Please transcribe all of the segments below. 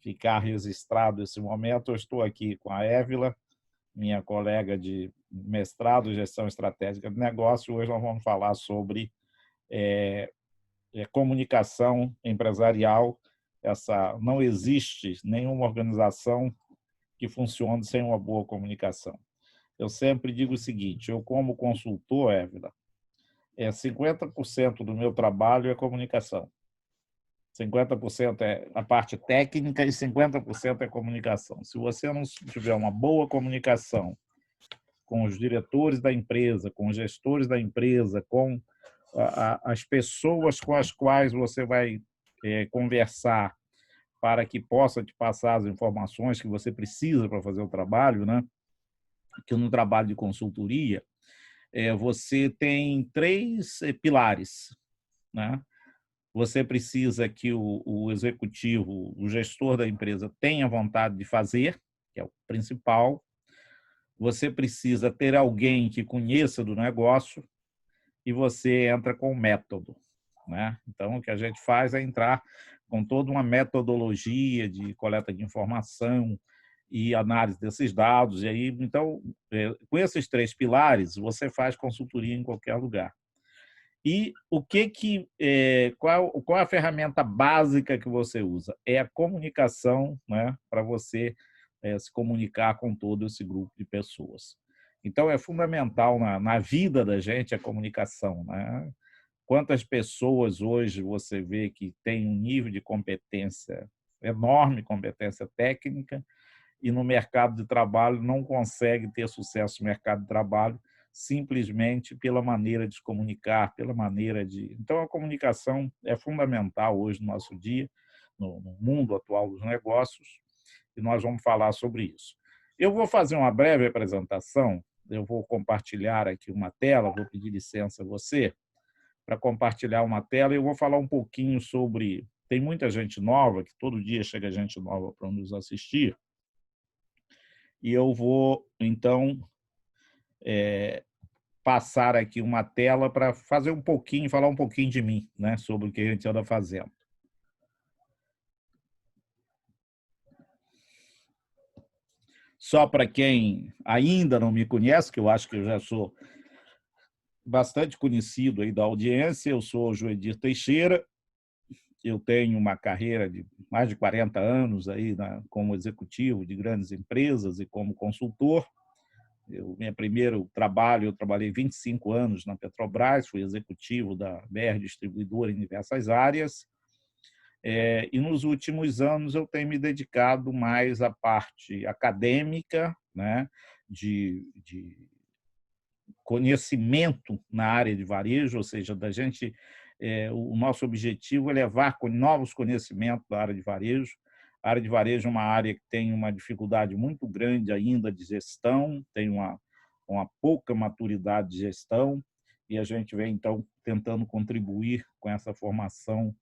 ficar registrado esse momento, eu estou aqui com a Évila, minha colega de mestrado em Gestão Estratégica de Negócio. Hoje nós vamos falar sobre comunicação empresarial. Não existe nenhuma organização que funcione sem uma boa comunicação. Eu sempre digo o seguinte: eu, como consultor, Évila, 50% do meu trabalho é comunicação. 50% é a parte técnica e 50% é comunicação. Se você não tiver uma boa comunicação com os diretores da empresa, com os gestores da empresa, com as pessoas com as quais você vai conversar para que possa te passar as informações que você precisa para fazer o trabalho, né? Que no trabalho de consultoria, você tem 3 pilares, né? Você precisa que o executivo, o gestor da empresa, tenha vontade de fazer, que é o principal. Você precisa ter alguém que conheça do negócio e você entra com o método, né? Então, o que a gente faz é entrar com toda uma metodologia de coleta de informação e análise desses dados. E aí, então, com esses 3 pilares, você faz consultoria em qualquer lugar. E qual é a ferramenta básica que você usa? É a comunicação, né, para você se comunicar com todo esse grupo de pessoas. Então, é fundamental na vida da gente a comunicação, né? Quantas pessoas hoje você vê que tem um nível de competência enorme, competência técnica, e no mercado de trabalho não consegue ter sucesso no mercado de trabalho simplesmente pela maneira de se comunicar, pela maneira de... Então, a comunicação é fundamental hoje no nosso dia, no mundo atual dos negócios, e nós vamos falar sobre isso. Eu vou fazer uma breve apresentação, eu vou compartilhar aqui uma tela, vou pedir licença a você para compartilhar uma tela, e eu vou falar um pouquinho sobre... Tem muita gente nova, que todo dia chega gente nova para nos assistir, e eu vou, então, passar aqui uma tela para fazer um pouquinho, falar um pouquinho de mim, né, sobre o que a gente anda fazendo. Só para quem ainda não me conhece, que eu acho que eu já sou bastante conhecido aí da audiência, eu sou Joedir Teixeira, eu tenho uma carreira de mais de 40 anos aí, né, como executivo de grandes empresas e como consultor. Meu primeiro trabalho, eu trabalhei 25 anos na Petrobras, fui executivo da BR Distribuidora em diversas áreas, e nos últimos anos eu tenho me dedicado mais à parte acadêmica, né, de conhecimento na área de varejo, ou seja, o nosso objetivo é levar novos conhecimentos da área de varejo. A área de varejo é uma área que tem uma dificuldade muito grande ainda de gestão, tem uma pouca maturidade de gestão, e a gente vem, então, tentando contribuir com essa formação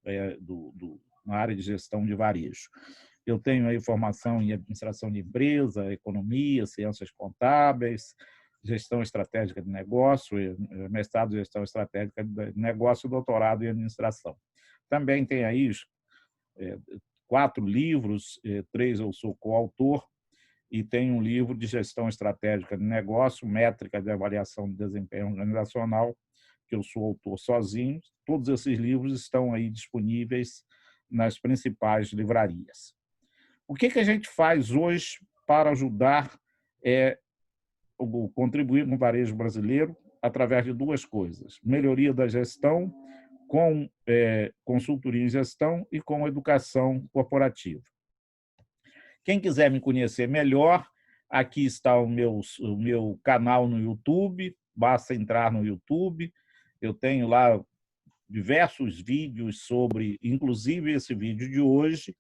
na área de gestão de varejo. Eu tenho aí formação em administração de empresa, economia, ciências contábeis, gestão estratégica de negócio, mestrado em gestão estratégica de negócio e doutorado em administração. Também tem aí 4 livros, 3 eu sou coautor, e tem um livro de gestão estratégica de negócio, métrica de avaliação de desempenho organizacional, que eu sou autor sozinho. Todos esses livros estão aí disponíveis nas principais livrarias. O que a gente faz hoje para ajudar contribuir com o varejo brasileiro através de 2 coisas: melhoria da gestão, com consultoria em gestão, e com educação corporativa. Quem quiser me conhecer melhor, aqui está o meu canal no YouTube, basta entrar no YouTube, eu tenho lá diversos vídeos sobre, inclusive esse vídeo de hoje.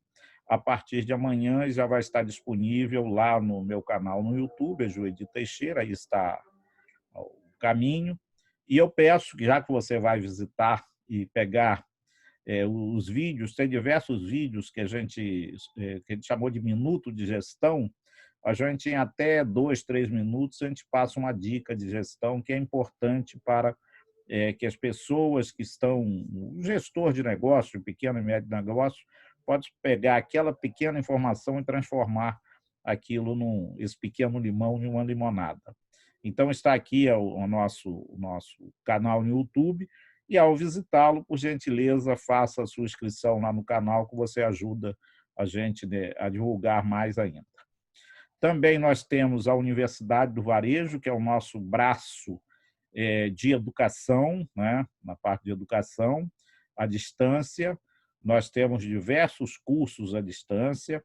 A partir de amanhã já vai estar disponível lá no meu canal no YouTube, é Joedir Teixeira, aí está o caminho. E eu peço que, já que você vai visitar e pegar os vídeos, tem diversos vídeos que a gente chamou de minuto de gestão. A gente, em até 2, 3 minutos, a gente passa uma dica de gestão que é importante para que as pessoas que estão, o gestor de negócio, pequeno e médio negócio, pode pegar aquela pequena informação e transformar esse pequeno limão em uma limonada. Então, está aqui o nosso canal no YouTube, e ao visitá-lo, por gentileza, faça a sua inscrição lá no canal, que você ajuda a gente, né, a divulgar mais ainda. Também nós temos a Universidade do Varejo, que é o nosso braço de educação, né, na parte de educação, à distância. Nós temos diversos cursos à distância,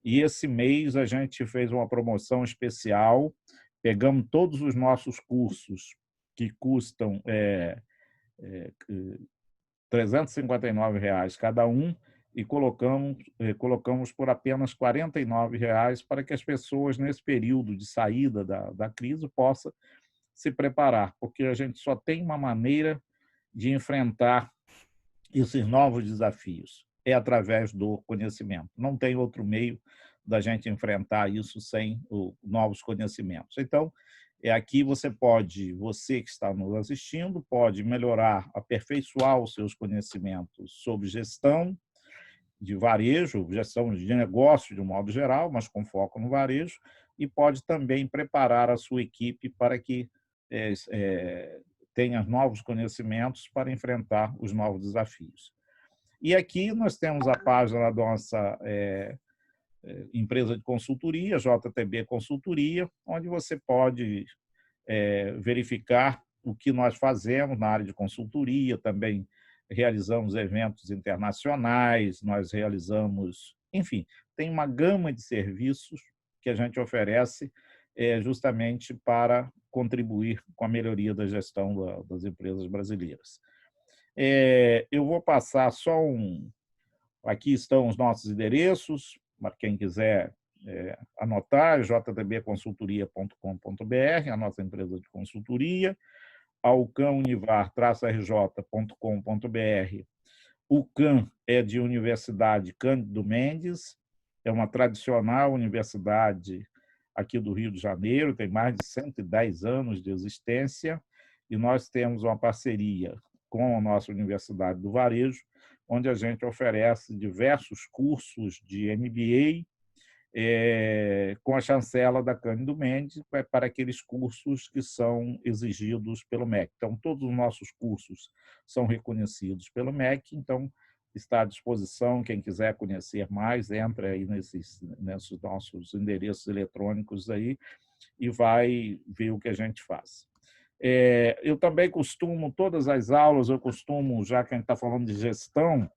e esse mês a gente fez uma promoção especial, pegamos todos os nossos cursos que custam R$ 359 cada um, e colocamos por apenas R$ 49 para que as pessoas, nesse período de saída da crise, possam se preparar, porque a gente só tem uma maneira de enfrentar esses novos desafios, é através do conhecimento. Não tem outro meio da gente enfrentar isso sem novos conhecimentos. Então, aqui você que está nos assistindo, pode melhorar, aperfeiçoar os seus conhecimentos sobre gestão de varejo, gestão de negócio de um modo geral, mas com foco no varejo, e pode também preparar a sua equipe para que tenha novos conhecimentos para enfrentar os novos desafios. E aqui nós temos a página da nossa empresa de consultoria, JTB Consultoria, onde você pode verificar o que nós fazemos na área de consultoria. Também realizamos eventos internacionais, nós realizamos, enfim, tem uma gama de serviços que a gente oferece justamente para contribuir com a melhoria da gestão das empresas brasileiras. Eu vou passar só Aqui estão os nossos endereços, para quem quiser anotar, jtbconsultoria.com.br, a nossa empresa de consultoria, alcanunivar-rj.com.br. O CAN é de Universidade Cândido Mendes, é uma tradicional universidade aqui do Rio de Janeiro, tem mais de 110 anos de existência, e nós temos uma parceria com a nossa Universidade do Varejo, onde a gente oferece diversos cursos de MBA com a chancela da Cândido Mendes para aqueles cursos que são exigidos pelo MEC. Então, todos os nossos cursos são reconhecidos pelo MEC, então está à disposição, quem quiser conhecer mais, entra aí nesses nossos endereços eletrônicos aí e vai ver o que a gente faz. Eu também todas as aulas, já que a gente está falando de gestão,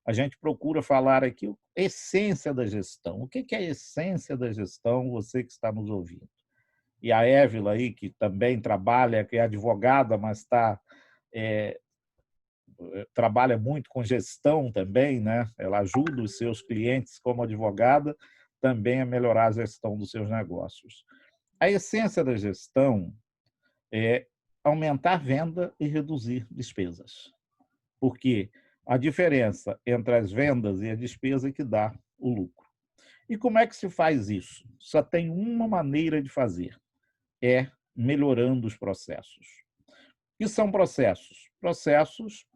a gente procura falar aqui a essência da gestão. O que é a essência da gestão, você que está nos ouvindo? E a Évila aí, que também trabalha, que é advogada, mas trabalha muito com gestão também, né? Ela ajuda os seus clientes como advogada também a melhorar a gestão dos seus negócios. A essência da gestão é aumentar a venda e reduzir despesas. Porque a diferença entre as vendas e a despesa é que dá o lucro. E como é que se faz isso? Só tem uma maneira de fazer, é melhorando os processos. O que são processos? Processos,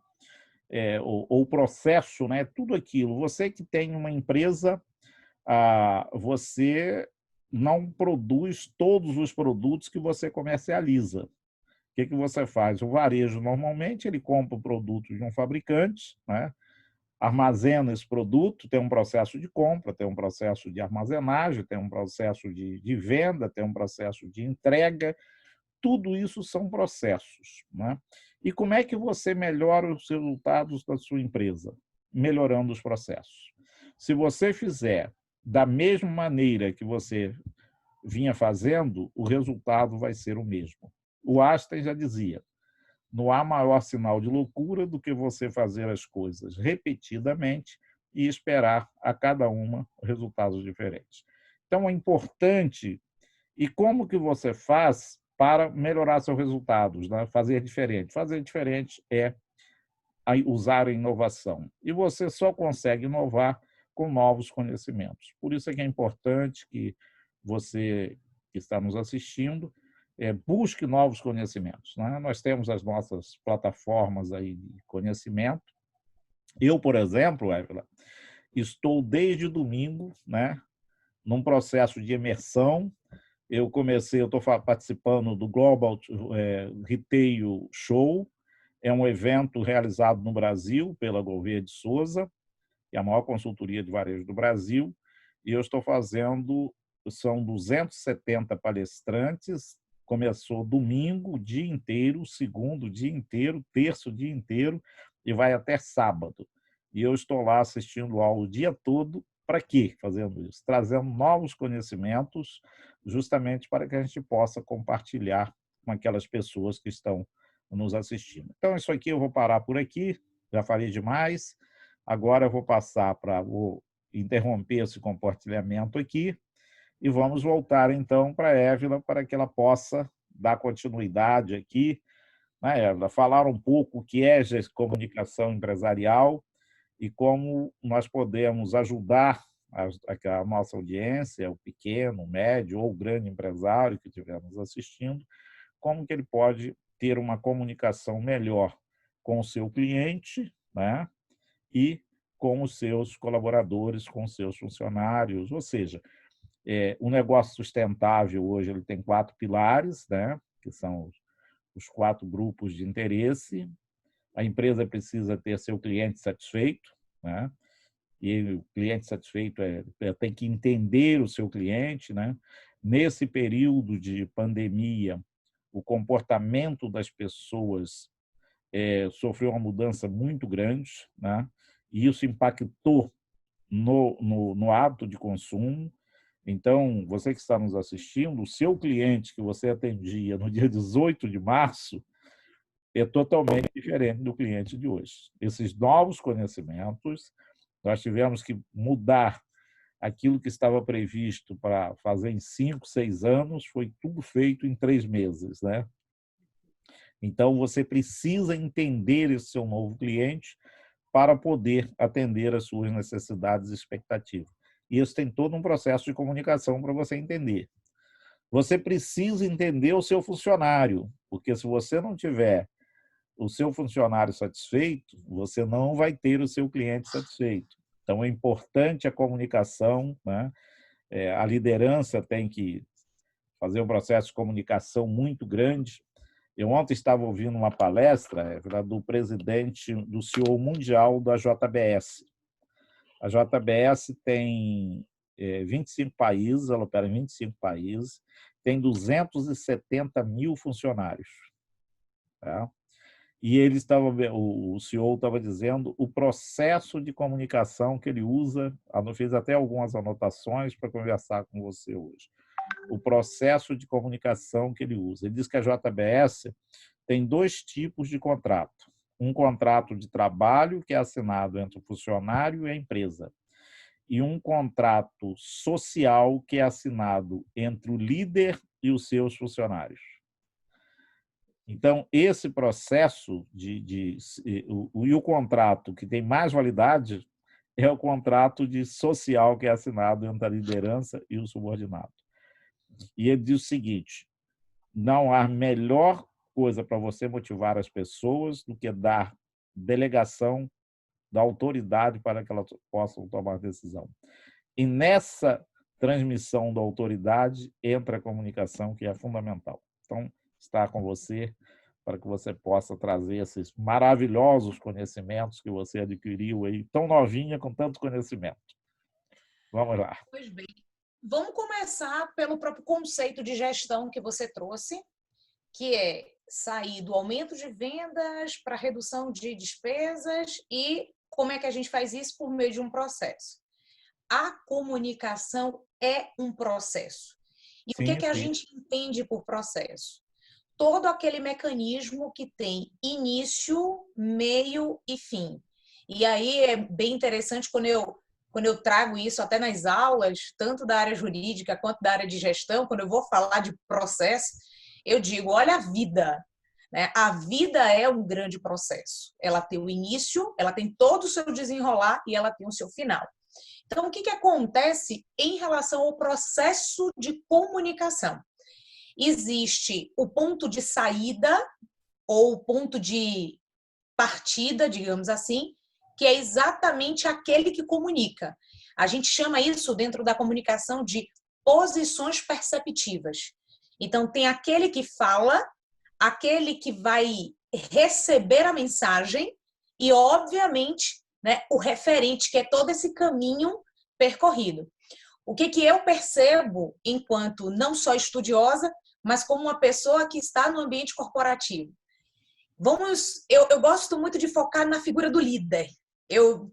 ou processo, né? Tudo aquilo. Você que tem uma empresa, você não produz todos os produtos que você comercializa. O que você faz? O varejo, normalmente, ele compra o produto de um fabricante, né? Armazena esse produto, tem um processo de compra, tem um processo de armazenagem, tem um processo de venda, tem um processo de entrega. Tudo isso são processos, né? E como é que você melhora os resultados da sua empresa? Melhorando os processos. Se você fizer da mesma maneira que você vinha fazendo, o resultado vai ser o mesmo. O Einstein já dizia: não há maior sinal de loucura do que você fazer as coisas repetidamente e esperar a cada uma resultados diferentes. Então, é importante. E como que você faz para melhorar seus resultados, né? Fazer diferente. Fazer diferente é usar a inovação. E você só consegue inovar com novos conhecimentos. Por isso é que é importante que você que está nos assistindo busque novos conhecimentos, né? Nós temos as nossas plataformas aí de conhecimento. Eu, por exemplo, Évila, Estou desde domingo, né, num processo de imersão. Eu estou participando do Global Retail Show, é um evento realizado no Brasil pela Gouveia de Souza, que é a maior consultoria de varejo do Brasil, e eu estou fazendo, são 270 palestrantes, começou domingo, o dia inteiro, segundo, o dia inteiro, terço, o dia inteiro, e vai até sábado. E eu estou lá assistindo aula o dia todo. Para quê fazendo isso? Trazendo novos conhecimentos, justamente para que a gente possa compartilhar com aquelas pessoas que estão nos assistindo. Então, isso aqui eu vou parar por aqui, já falei demais. Agora eu vou interromper esse compartilhamento aqui e vamos voltar então para a Évila para que ela possa dar continuidade aqui, né, Évila? Falar um pouco o que é comunicação empresarial e como nós podemos ajudar a nossa audiência, o pequeno, o médio ou o grande empresário que estiver nos assistindo, como que ele pode ter uma comunicação melhor com o seu cliente, né, e com os seus colaboradores, com os seus funcionários. Ou seja, o negócio sustentável hoje ele tem 4 pilares, né, que são os 4 grupos de interesse. A empresa precisa ter seu cliente satisfeito, né? E o cliente satisfeito tem que entender o seu cliente, né? Nesse período de pandemia, o comportamento das pessoas sofreu uma mudança muito grande, né? E isso impactou no hábito de consumo. Então, você que está nos assistindo, o seu cliente que você atendia no dia 18 de março é totalmente diferente do cliente de hoje. Esses novos conhecimentos, nós tivemos que mudar aquilo que estava previsto para fazer em 5, 6 anos, foi tudo feito em 3 meses, né? Então, você precisa entender esse seu novo cliente para poder atender às suas necessidades e expectativas. E isso tem todo um processo de comunicação para você entender. Você precisa entender o seu funcionário, porque se você não tiver o seu funcionário satisfeito, você não vai ter o seu cliente satisfeito. Então, é importante a comunicação, né? A liderança tem que fazer um processo de comunicação muito grande. Eu ontem estava ouvindo uma palestra do presidente, do CEO mundial da JBS. A JBS tem 25 países, ela opera em 25 países, tem 270 mil funcionários. Tá? E o CEO estava dizendo o processo de comunicação que ele usa, eu fiz até algumas anotações para conversar com você hoje. O processo de comunicação que ele usa. Ele diz que a JBS tem 2 tipos de contrato. Um contrato de trabalho, que é assinado entre o funcionário e a empresa, e um contrato social, que é assinado entre o líder e os seus funcionários. Então, esse processo e o contrato que tem mais validade é o contrato social que é assinado entre a liderança e o subordinado. E ele diz o seguinte: não há melhor coisa para você motivar as pessoas do que dar delegação da autoridade para que elas possam tomar decisão. E nessa transmissão da autoridade entra a comunicação, que é fundamental. Então, está com você para que você possa trazer esses maravilhosos conhecimentos que você adquiriu aí, tão novinha, com tanto conhecimento. Vamos lá. Pois bem, vamos começar pelo próprio conceito de gestão que você trouxe, que é sair do aumento de vendas para redução de despesas e como é que a gente faz isso por meio de um processo. A comunicação é um processo. E o que é que a gente entende por processo? Todo aquele mecanismo que tem início, meio e fim. E aí é bem interessante quando eu trago isso até nas aulas, tanto da área jurídica quanto da área de gestão, quando eu vou falar de processo, eu digo, olha a vida, né? A vida é um grande processo. Ela tem o início, ela tem todo o seu desenrolar e ela tem o seu final. Então, o que acontece em relação ao processo de comunicação? Existe o ponto de saída ou o ponto de partida, digamos assim, que é exatamente aquele que comunica. A gente chama isso dentro da comunicação de posições perceptivas. Então, tem aquele que fala, aquele que vai receber a mensagem e, obviamente, né, o referente, que é todo esse caminho percorrido. O que eu percebo enquanto não só estudiosa, mas como uma pessoa que está no ambiente corporativo? Eu gosto muito de focar na figura do líder.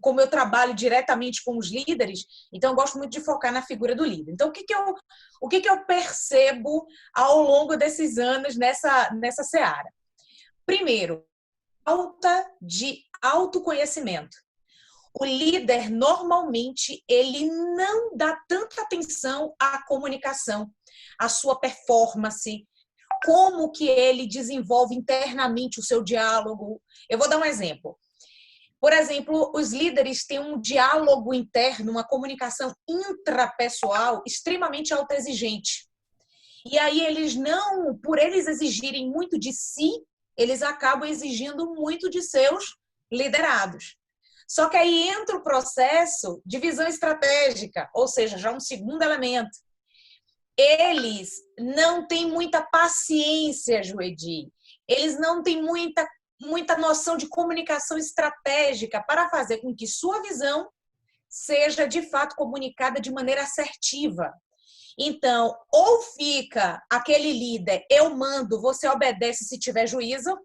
Como eu trabalho diretamente com os líderes, então eu gosto muito de focar na figura do líder. Então, o que eu percebo ao longo desses anos nessa seara? Primeiro, falta de autoconhecimento. O líder, normalmente, ele não dá tanta atenção à comunicação, à sua performance, como que ele desenvolve internamente o seu diálogo. Eu vou dar um exemplo. Por exemplo, os líderes têm um diálogo interno, uma comunicação intrapessoal extremamente autoexigente. E aí eles não, por eles exigirem muito de si, eles acabam exigindo muito de seus liderados. Só que aí entra o processo de visão estratégica, ou seja, já um segundo elemento. Eles não têm muita paciência, Joedi. Eles não têm muita noção de comunicação estratégica para fazer com que sua visão seja, de fato, comunicada de maneira assertiva. Então, ou fica aquele líder, eu mando, você obedece se tiver juízo,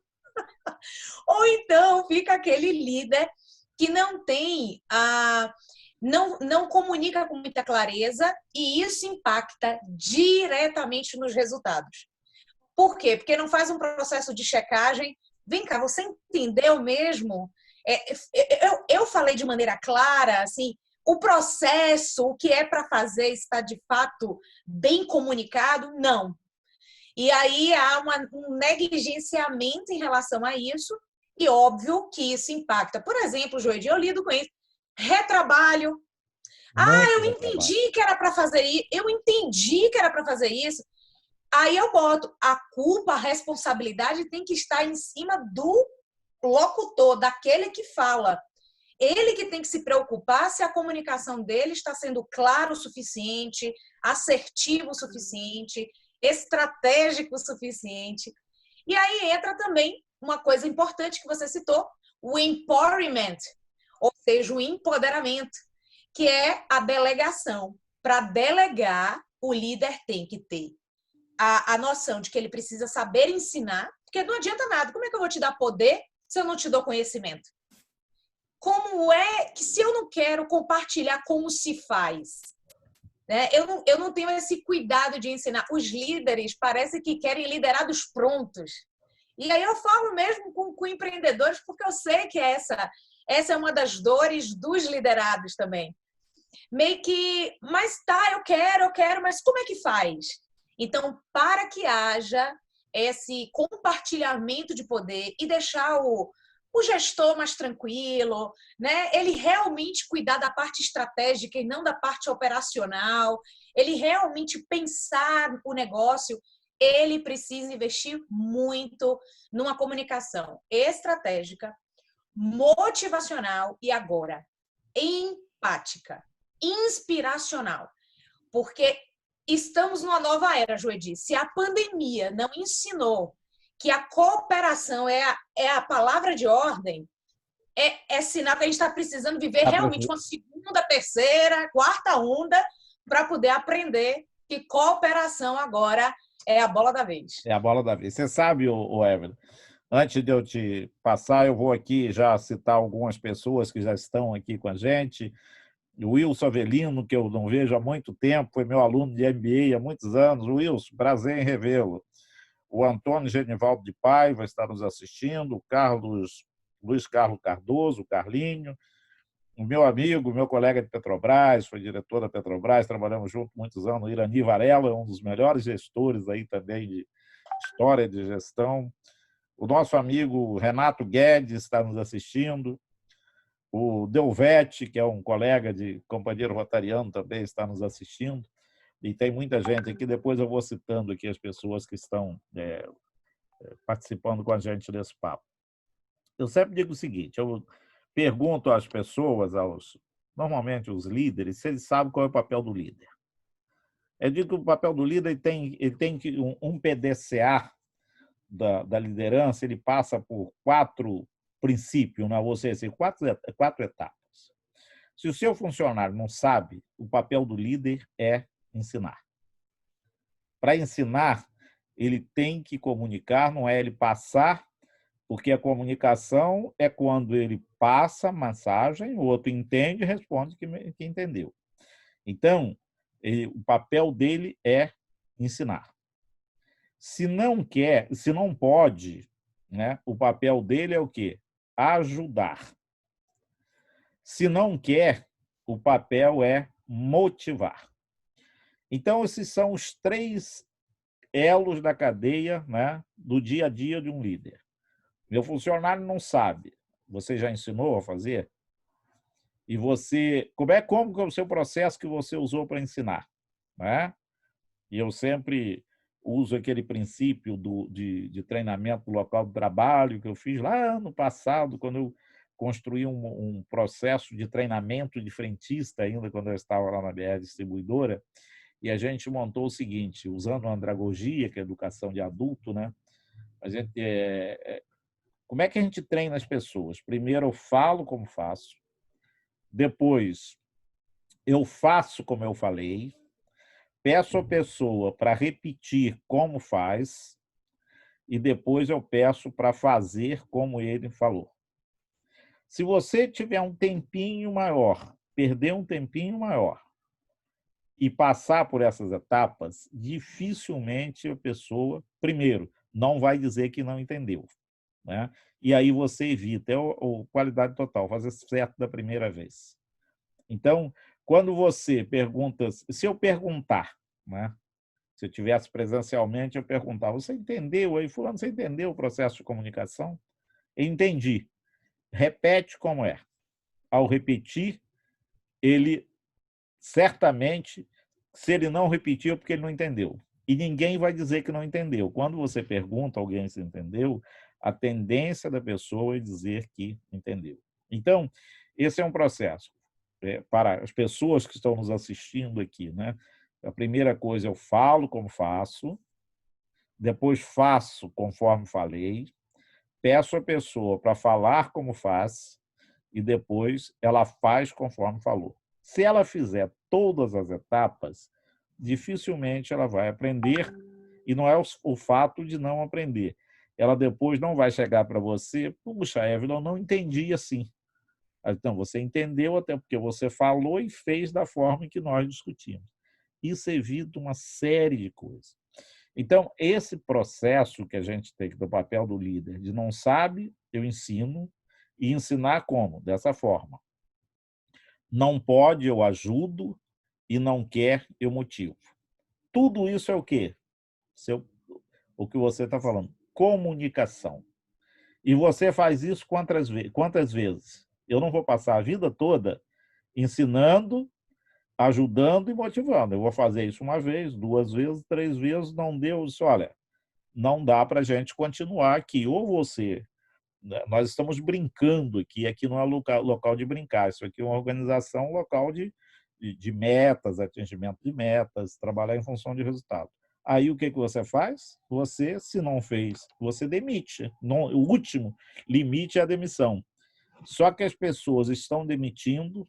ou então fica aquele líder que não tem não comunica com muita clareza e isso impacta diretamente nos resultados. Por quê? Porque não faz um processo de checagem. Vem cá, você entendeu mesmo? Eu falei de maneira clara, assim, o processo, o que é para fazer, está de fato bem comunicado? Não. E aí há um negligenciamento em relação a isso, e óbvio que isso impacta. Por exemplo, Joedi, eu lido com isso. Retrabalho. Eu entendi que era para fazer isso. Eu entendi que era para fazer isso. Aí eu boto a culpa, a responsabilidade tem que estar em cima do locutor, daquele que fala. Ele que tem que se preocupar se a comunicação dele está sendo clara o suficiente, assertivo o suficiente, estratégico o suficiente. E aí entra também uma coisa importante que você citou, o empowerment, ou seja, o empoderamento, que é a delegação. Para delegar, o líder tem que ter a noção de que ele precisa saber ensinar, porque não adianta nada. Como é que eu vou te dar poder se eu não te dou conhecimento? Como é que, se eu não quero compartilhar como se faz, né? Eu não tenho esse cuidado de ensinar. Os líderes parece que querem liderados prontos. E aí eu falo mesmo com empreendedores, porque eu sei que essa é uma das dores dos liderados também. Meio que, mas tá, eu quero, mas como é que faz? Então, para que haja esse compartilhamento de poder e deixar o gestor mais tranquilo, né? Ele realmente cuidar da parte estratégica e não da parte operacional, ele realmente pensar o negócio, ele precisa investir muito numa comunicação estratégica, motivacional e agora empática, inspiracional. Porque estamos numa nova era, Joedi. Se a pandemia não ensinou que a cooperação é a palavra de ordem, é sinal que a gente está precisando viver realmente uma segunda, terceira, quarta onda para poder aprender que cooperação agora é a bola da vez. É a bola da vez. Você sabe, Evelyn, antes de eu te passar, eu vou aqui já citar algumas pessoas que já estão aqui com a gente. O Wilson Avelino, que eu não vejo há muito tempo, foi meu aluno de MBA há muitos anos. Wilson, prazer em revê-lo. O Antônio Genivaldo de Paiva está nos assistindo, o Luiz Carlos Cardoso, o Carlinho, o meu amigo, meu colega de Petrobras, foi diretor da Petrobras, trabalhamos juntos muitos anos, o Irani Varela, um dos melhores gestores aí também de história de gestão. O nosso amigo Renato Guedes está nos assistindo. O Delvete, que é um colega de companheiro rotariano, também está nos assistindo. E tem muita gente aqui, depois eu vou citando aqui as pessoas que estão participando com a gente desse papo. Eu sempre digo o seguinte, pergunto às pessoas, normalmente os líderes, se eles sabem qual é o papel do líder. Eu digo que o papel do líder ele tem que um PDCA da liderança, ele passa por 4 princípios, né? Ou seja, 4 etapas. Se o seu funcionário não sabe, o papel do líder é ensinar. Para ensinar, ele tem que comunicar, não é ele passar, porque a comunicação é quando ele passa a mensagem, o outro entende e responde que entendeu. Então, o papel dele é ensinar. Se não quer, se não pode, né, o papel dele é o quê? Ajudar. Se não quer, o papel é motivar. Então, esses são os 3 elos da cadeia, né, do dia a dia de um líder. Meu funcionário não sabe. Você já ensinou a fazer? E você, como é o seu processo que você usou para ensinar, né? E eu sempre uso aquele princípio de treinamento do local de trabalho que eu fiz lá no passado, quando eu construí um processo de treinamento de frentista, ainda quando eu estava lá na BR Distribuidora, e a gente montou o seguinte, usando a andragogia, que é a educação de adulto, né? A gente, como é que a gente treina as pessoas? Primeiro eu falo como faço, depois eu faço como eu falei, peço a pessoa para repetir como faz e depois eu peço para fazer como ele falou. Se você tiver um tempinho maior, perder um tempinho maior e passar por essas etapas, dificilmente a pessoa, primeiro, não vai dizer que não entendeu, né? E aí você evita, qualidade total, fazer certo da primeira vez. Então, quando você pergunta, se eu perguntar, né? Se eu tivesse presencialmente, eu perguntava, você entendeu aí, fulano, você entendeu o processo de comunicação? Eu entendi. Repete como é. Ao repetir, ele certamente, se ele não repetiu, é porque ele não entendeu. E ninguém vai dizer que não entendeu. Quando você pergunta alguém se entendeu, a tendência da pessoa é dizer que entendeu. Então, esse é um processo para as pessoas que estão nos assistindo aqui, né? A primeira coisa, eu falo como faço, depois faço conforme falei, peço a pessoa para falar como faz e depois ela faz conforme falou. Se ela fizer todas as etapas, dificilmente ela vai aprender e não é o fato de não aprender. Ela depois não vai chegar para você, puxa, Evelyn, eu não entendi assim. Então, você entendeu até porque você falou e fez da forma que nós discutimos. Isso evita uma série de coisas. Então, esse processo que a gente tem do papel do líder, de não sabe, eu ensino, e ensinar como? Dessa forma. Não pode, eu ajudo, e não quer, eu motivo. Tudo isso é o quê? O que você está falando. Comunicação. E você faz isso quantas vezes? Eu não vou passar a vida toda ensinando, ajudando e motivando. Eu vou fazer isso 1 vez, 2 vezes, 3 vezes, não deu. Isso, olha, não dá para a gente continuar aqui. Ou você... Nós estamos brincando aqui não é local de brincar, isso aqui é uma organização local de metas, atingimento de metas, trabalhar em função de resultado. Aí o que você faz? Você, se não fez, você demite. O último limite é a demissão. Só que as pessoas estão demitindo,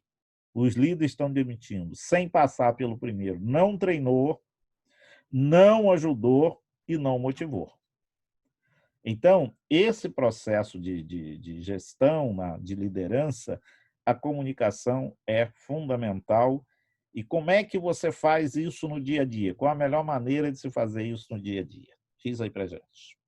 os líderes estão demitindo, sem passar pelo primeiro. Não treinou, não ajudou e não motivou. Então, esse processo de gestão, de liderança, a comunicação é fundamental. E como é que você faz isso no dia a dia? Qual a melhor maneira de se fazer isso no dia a dia? Diz aí para a gente.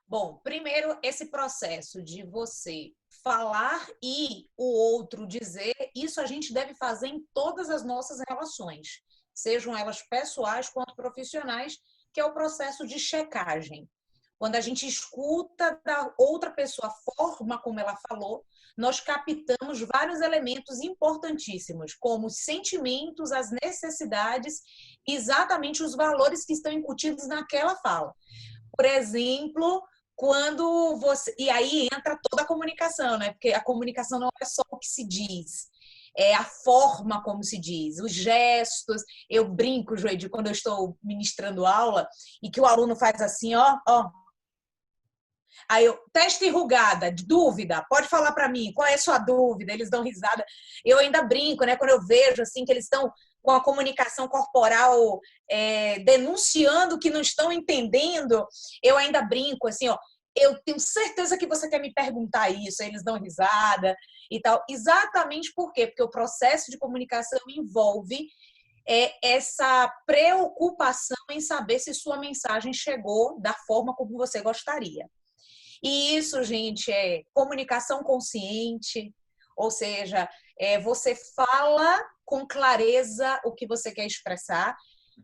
Bom, primeiro, esse processo de você falar e o outro dizer, isso a gente deve fazer em todas as nossas relações, sejam elas pessoais quanto profissionais, que é o processo de checagem. Quando a gente escuta da outra pessoa a forma como ela falou, nós captamos vários elementos importantíssimos, como os sentimentos, as necessidades, exatamente os valores que estão incutidos naquela fala. Por exemplo, quando você... E aí entra toda a comunicação, né? Porque a comunicação não é só o que se diz, é a forma como se diz, os gestos. Eu brinco, Joedi, quando eu estou ministrando aula e que o aluno faz assim, ó, ó. Aí eu, testa enrugada, dúvida, pode falar para mim, qual é a sua dúvida? Eles dão risada. Eu ainda brinco, né? Quando eu vejo assim que eles estão com a comunicação corporal denunciando que não estão entendendo, eu ainda brinco assim, ó. Eu tenho certeza que você quer me perguntar isso. Aí eles dão risada e tal. Exatamente por quê? Porque o processo de comunicação envolve essa preocupação em saber se sua mensagem chegou da forma como você gostaria. E isso, gente, é comunicação consciente, ou seja, você fala com clareza o que você quer expressar.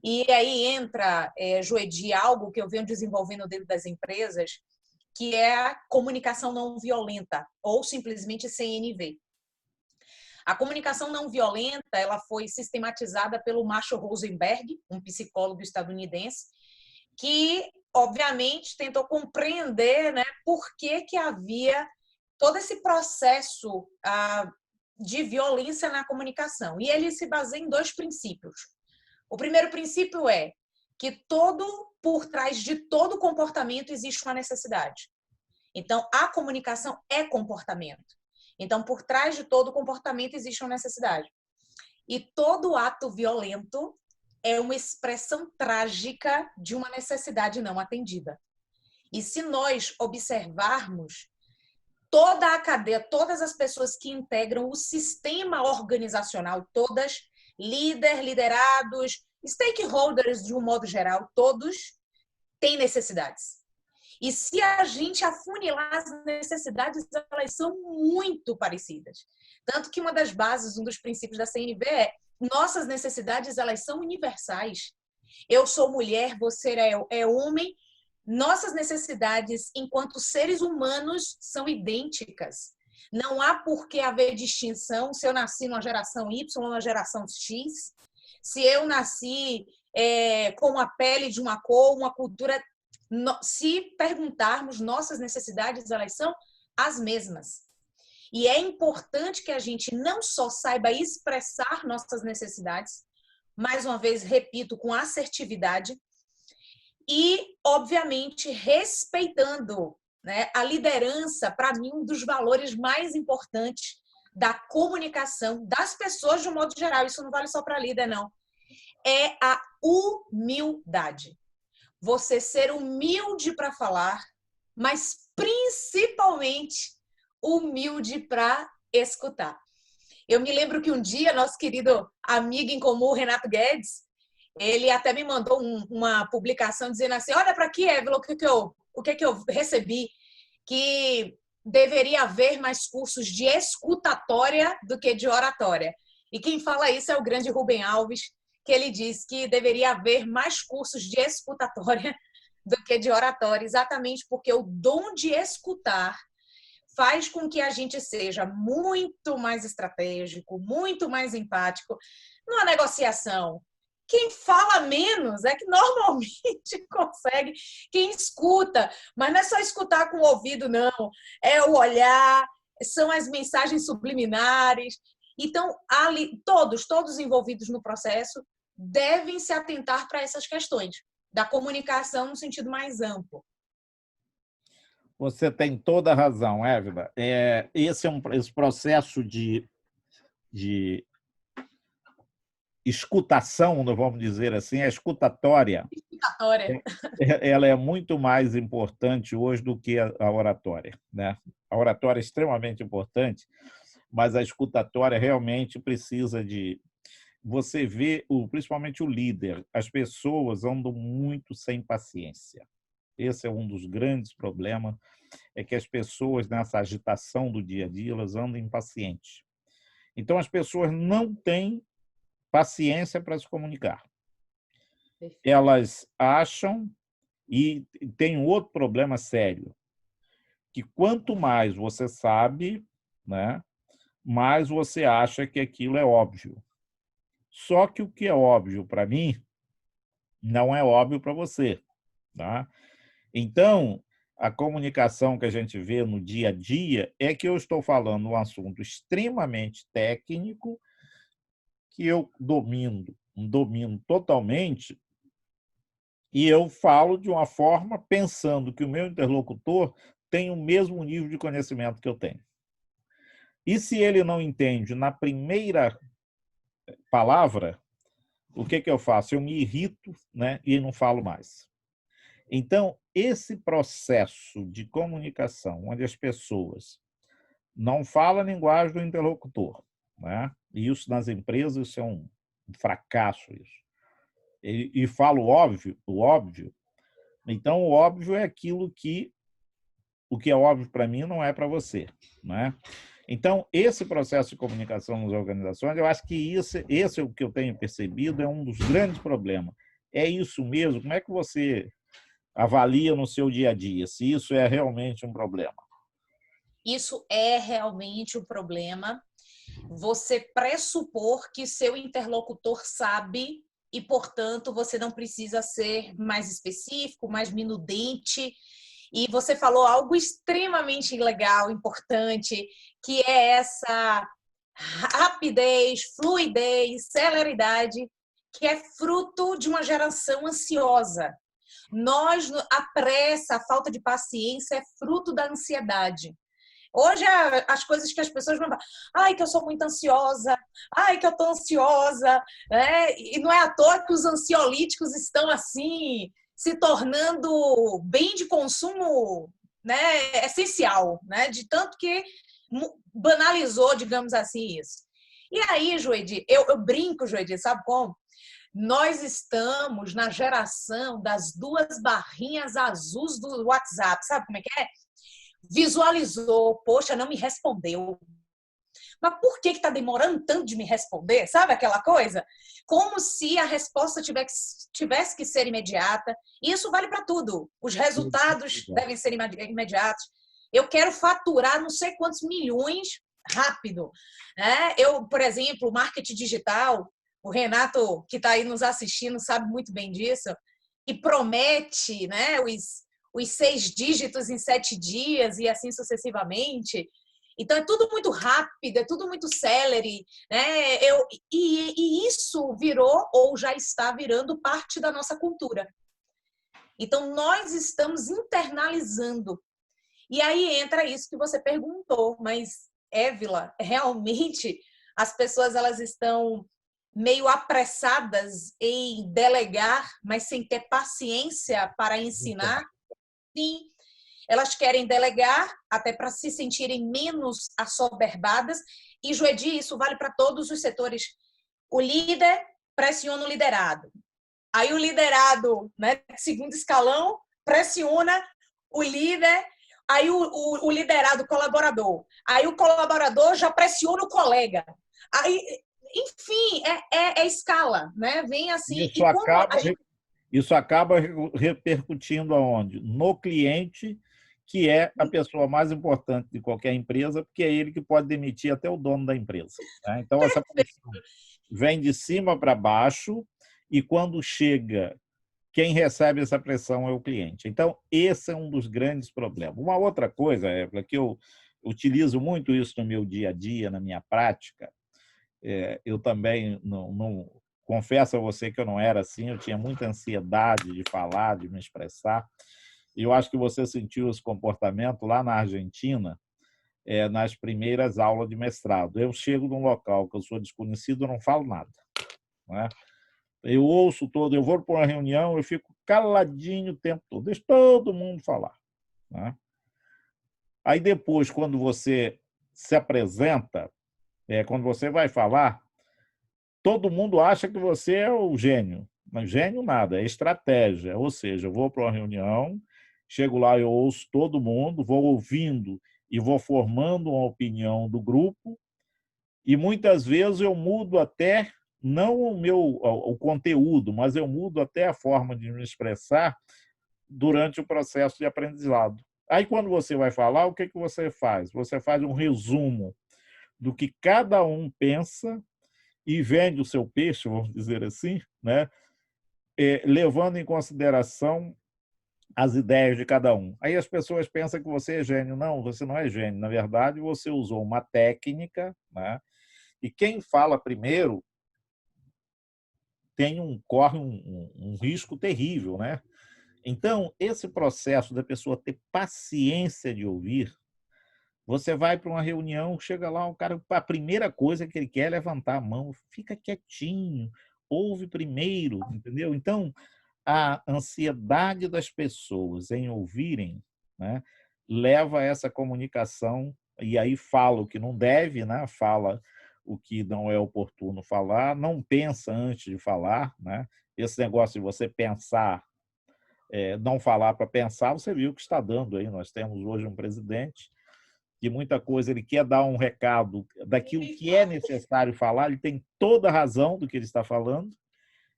E aí entra, Joedi, algo que eu venho desenvolvendo dentro das empresas, que é a comunicação não violenta, ou simplesmente CNV. A comunicação não violenta, ela foi sistematizada pelo Marshall Rosenberg, um psicólogo estadunidense, que, obviamente, tentou compreender, né, por que havia todo esse processo de violência na comunicação. E ele se baseia em 2 princípios. O primeiro princípio é que por trás de todo comportamento existe uma necessidade. Então, a comunicação é comportamento. Então, por trás de todo comportamento existe uma necessidade. E todo ato violento é uma expressão trágica de uma necessidade não atendida. E se nós observarmos toda a cadeia, todas as pessoas que integram o sistema organizacional, todas, liderados, stakeholders de um modo geral, todos têm necessidades. E se a gente afunilar as necessidades, elas são muito parecidas. Tanto que uma das bases, um dos princípios da CNV é nossas necessidades, elas são universais. Eu sou mulher, você é homem. Nossas necessidades, enquanto seres humanos, são idênticas. Não há por que haver distinção se eu nasci numa geração Y ou numa geração X, se eu nasci com a pele de uma cor, uma cultura... Se perguntarmos, nossas necessidades, elas são as mesmas. E é importante que a gente não só saiba expressar nossas necessidades, mais uma vez, repito, com assertividade, e, obviamente, respeitando, né, a liderança, para mim, um dos valores mais importantes da comunicação das pessoas de um modo geral. Isso não vale só para líder, não. É a humildade. Você ser humilde para falar, mas principalmente humilde para escutar. Eu me lembro que um dia nosso querido amigo em comum, Renato Guedes, ele até me mandou uma publicação dizendo assim, olha para aqui, Évila, o que eu recebi, que deveria haver mais cursos de escutatória do que de oratória. E quem fala isso é o grande Rubem Alves, que ele diz que deveria haver mais cursos de escutatória do que de oratória, exatamente porque o dom de escutar faz com que a gente seja muito mais estratégico, muito mais empático. Numa negociação, quem fala menos é que normalmente consegue, quem escuta, mas não é só escutar com o ouvido, não. É o olhar, são as mensagens subliminares. Então, ali, todos envolvidos no processo devem se atentar para essas questões da comunicação no sentido mais amplo. Você tem toda a razão, Évila. Esse processo de escutação, vamos dizer assim, a escutatória, ela é muito mais importante hoje do que a oratória, né? A oratória é extremamente importante, mas a escutatória realmente precisa de... Você vê, principalmente o líder, as pessoas andam muito sem paciência. Esse é um dos grandes problemas, é que as pessoas, nessa agitação do dia a dia, elas andam impacientes. Então, as pessoas não têm paciência para se comunicar. Elas acham, e tem um outro problema sério, que quanto mais você sabe, né, mais você acha que aquilo é óbvio. Só que o que é óbvio para mim não é óbvio para você. Tá? Então, a comunicação que a gente vê no dia a dia é que eu estou falando um assunto extremamente técnico, que eu domino totalmente, e eu falo de uma forma pensando que o meu interlocutor tem o mesmo nível de conhecimento que eu tenho. E se ele não entende na primeira palavra, o que eu faço? Eu me irrito, né, e não falo mais. Então, esse processo de comunicação, onde as pessoas não falam a linguagem do interlocutor, né? E isso nas empresas isso é um fracasso. Isso. E falo o óbvio. Então, o óbvio é aquilo que o que é óbvio para mim não é para você, né? Então, esse processo de comunicação nas organizações, eu acho que esse é o que eu tenho percebido, é um dos grandes problemas. É isso mesmo? Como é que você avalia no seu dia a dia, se isso é realmente um problema? Isso é realmente um problema. Você pressupor que seu interlocutor sabe e, portanto, você não precisa ser mais específico, mais minudente. E você falou algo extremamente legal, importante, que é essa rapidez, fluidez, celeridade, que é fruto de uma geração ansiosa. A pressa, a falta de paciência é fruto da ansiedade. Hoje, as coisas que as pessoas vão falar, ai, que eu sou muito ansiosa, ai, que eu estou ansiosa, né? E não é à toa que os ansiolíticos estão assim, se tornando bem de consumo, né, essencial, né? De tanto que banalizou, digamos assim, isso. E aí, Joedi, eu brinco, Joedi, sabe como? Nós estamos na geração das duas barrinhas azuis do WhatsApp, sabe como é que é? Visualizou, poxa, não me respondeu. Mas por que está demorando tanto de me responder? Sabe aquela coisa? Como se a resposta tivesse que ser imediata. E isso vale para tudo. Os resultados devem ser imediatos. Eu quero faturar não sei quantos milhões rápido. Eu, por exemplo, marketing digital, o Renato, que está aí nos assistindo, sabe muito bem disso, e promete, né, os 6 dígitos em 7 dias e assim sucessivamente. Então, é tudo muito rápido, é tudo muito celery, né? E isso virou ou já está virando parte da nossa cultura. Então, nós estamos internalizando. E aí entra isso que você perguntou, mas, Évila, realmente as pessoas elas estão meio apressadas em delegar, mas sem ter paciência para ensinar. Sim, elas querem delegar até para se sentirem menos assoberbadas. E, Joedi, isso vale para todos os setores. O líder pressiona o liderado. Aí o liderado, né, segundo escalão, pressiona o líder. Aí o liderado, o colaborador. Aí o colaborador já pressiona o colega. Aí, enfim, é escala, né? Vem assim. Isso acaba, isso acaba repercutindo aonde? No cliente, que é a pessoa mais importante de qualquer empresa, porque é ele que pode demitir até o dono da empresa, né? Então, essa pressão vem de cima para baixo e, quando chega, quem recebe essa pressão é o cliente. Então, esse é um dos grandes problemas. Uma outra coisa, Évila, que eu utilizo muito isso no meu dia a dia, na minha prática, eu também não confesso a você que eu não era assim, eu tinha muita ansiedade de falar, de me expressar. E eu acho que você sentiu esse comportamento lá na Argentina, nas primeiras aulas de mestrado. Eu chego num local que eu sou desconhecido, eu não falo nada, né? Eu ouço todo, eu vou para uma reunião, eu fico caladinho o tempo todo, deixo todo mundo falar, né? Aí depois, quando você se apresenta, quando você vai falar, todo mundo acha que você é o gênio. Mas gênio nada, é estratégia. Ou seja, eu vou para uma reunião, chego lá, eu ouço todo mundo, vou ouvindo e vou formando uma opinião do grupo, e muitas vezes eu mudo até, não o conteúdo, mas eu mudo até a forma de me expressar durante o processo de aprendizado. Aí, quando você vai falar, o que você faz? Você faz um resumo do que cada um pensa e vende o seu peixe, vamos dizer assim, né? Levando em consideração as ideias de cada um. Aí as pessoas pensam que você é gênio. Não, você não é gênio. Na verdade, você usou uma técnica, né? E quem fala primeiro corre um risco terrível, né? Então, esse processo da pessoa ter paciência de ouvir, você vai para uma reunião, chega lá, o cara, a primeira coisa que ele quer é levantar a mão, fica quietinho, ouve primeiro, entendeu? Então, a ansiedade das pessoas em ouvirem, né, leva a essa comunicação, e aí fala o que não deve, né, fala o que não é oportuno falar, não pensa antes de falar, né? Esse negócio de você pensar, não falar para pensar, você viu o que está dando aí. Nós temos hoje um presidente que muita coisa ele quer dar um recado daquilo que é necessário falar, ele tem toda a razão do que ele está falando,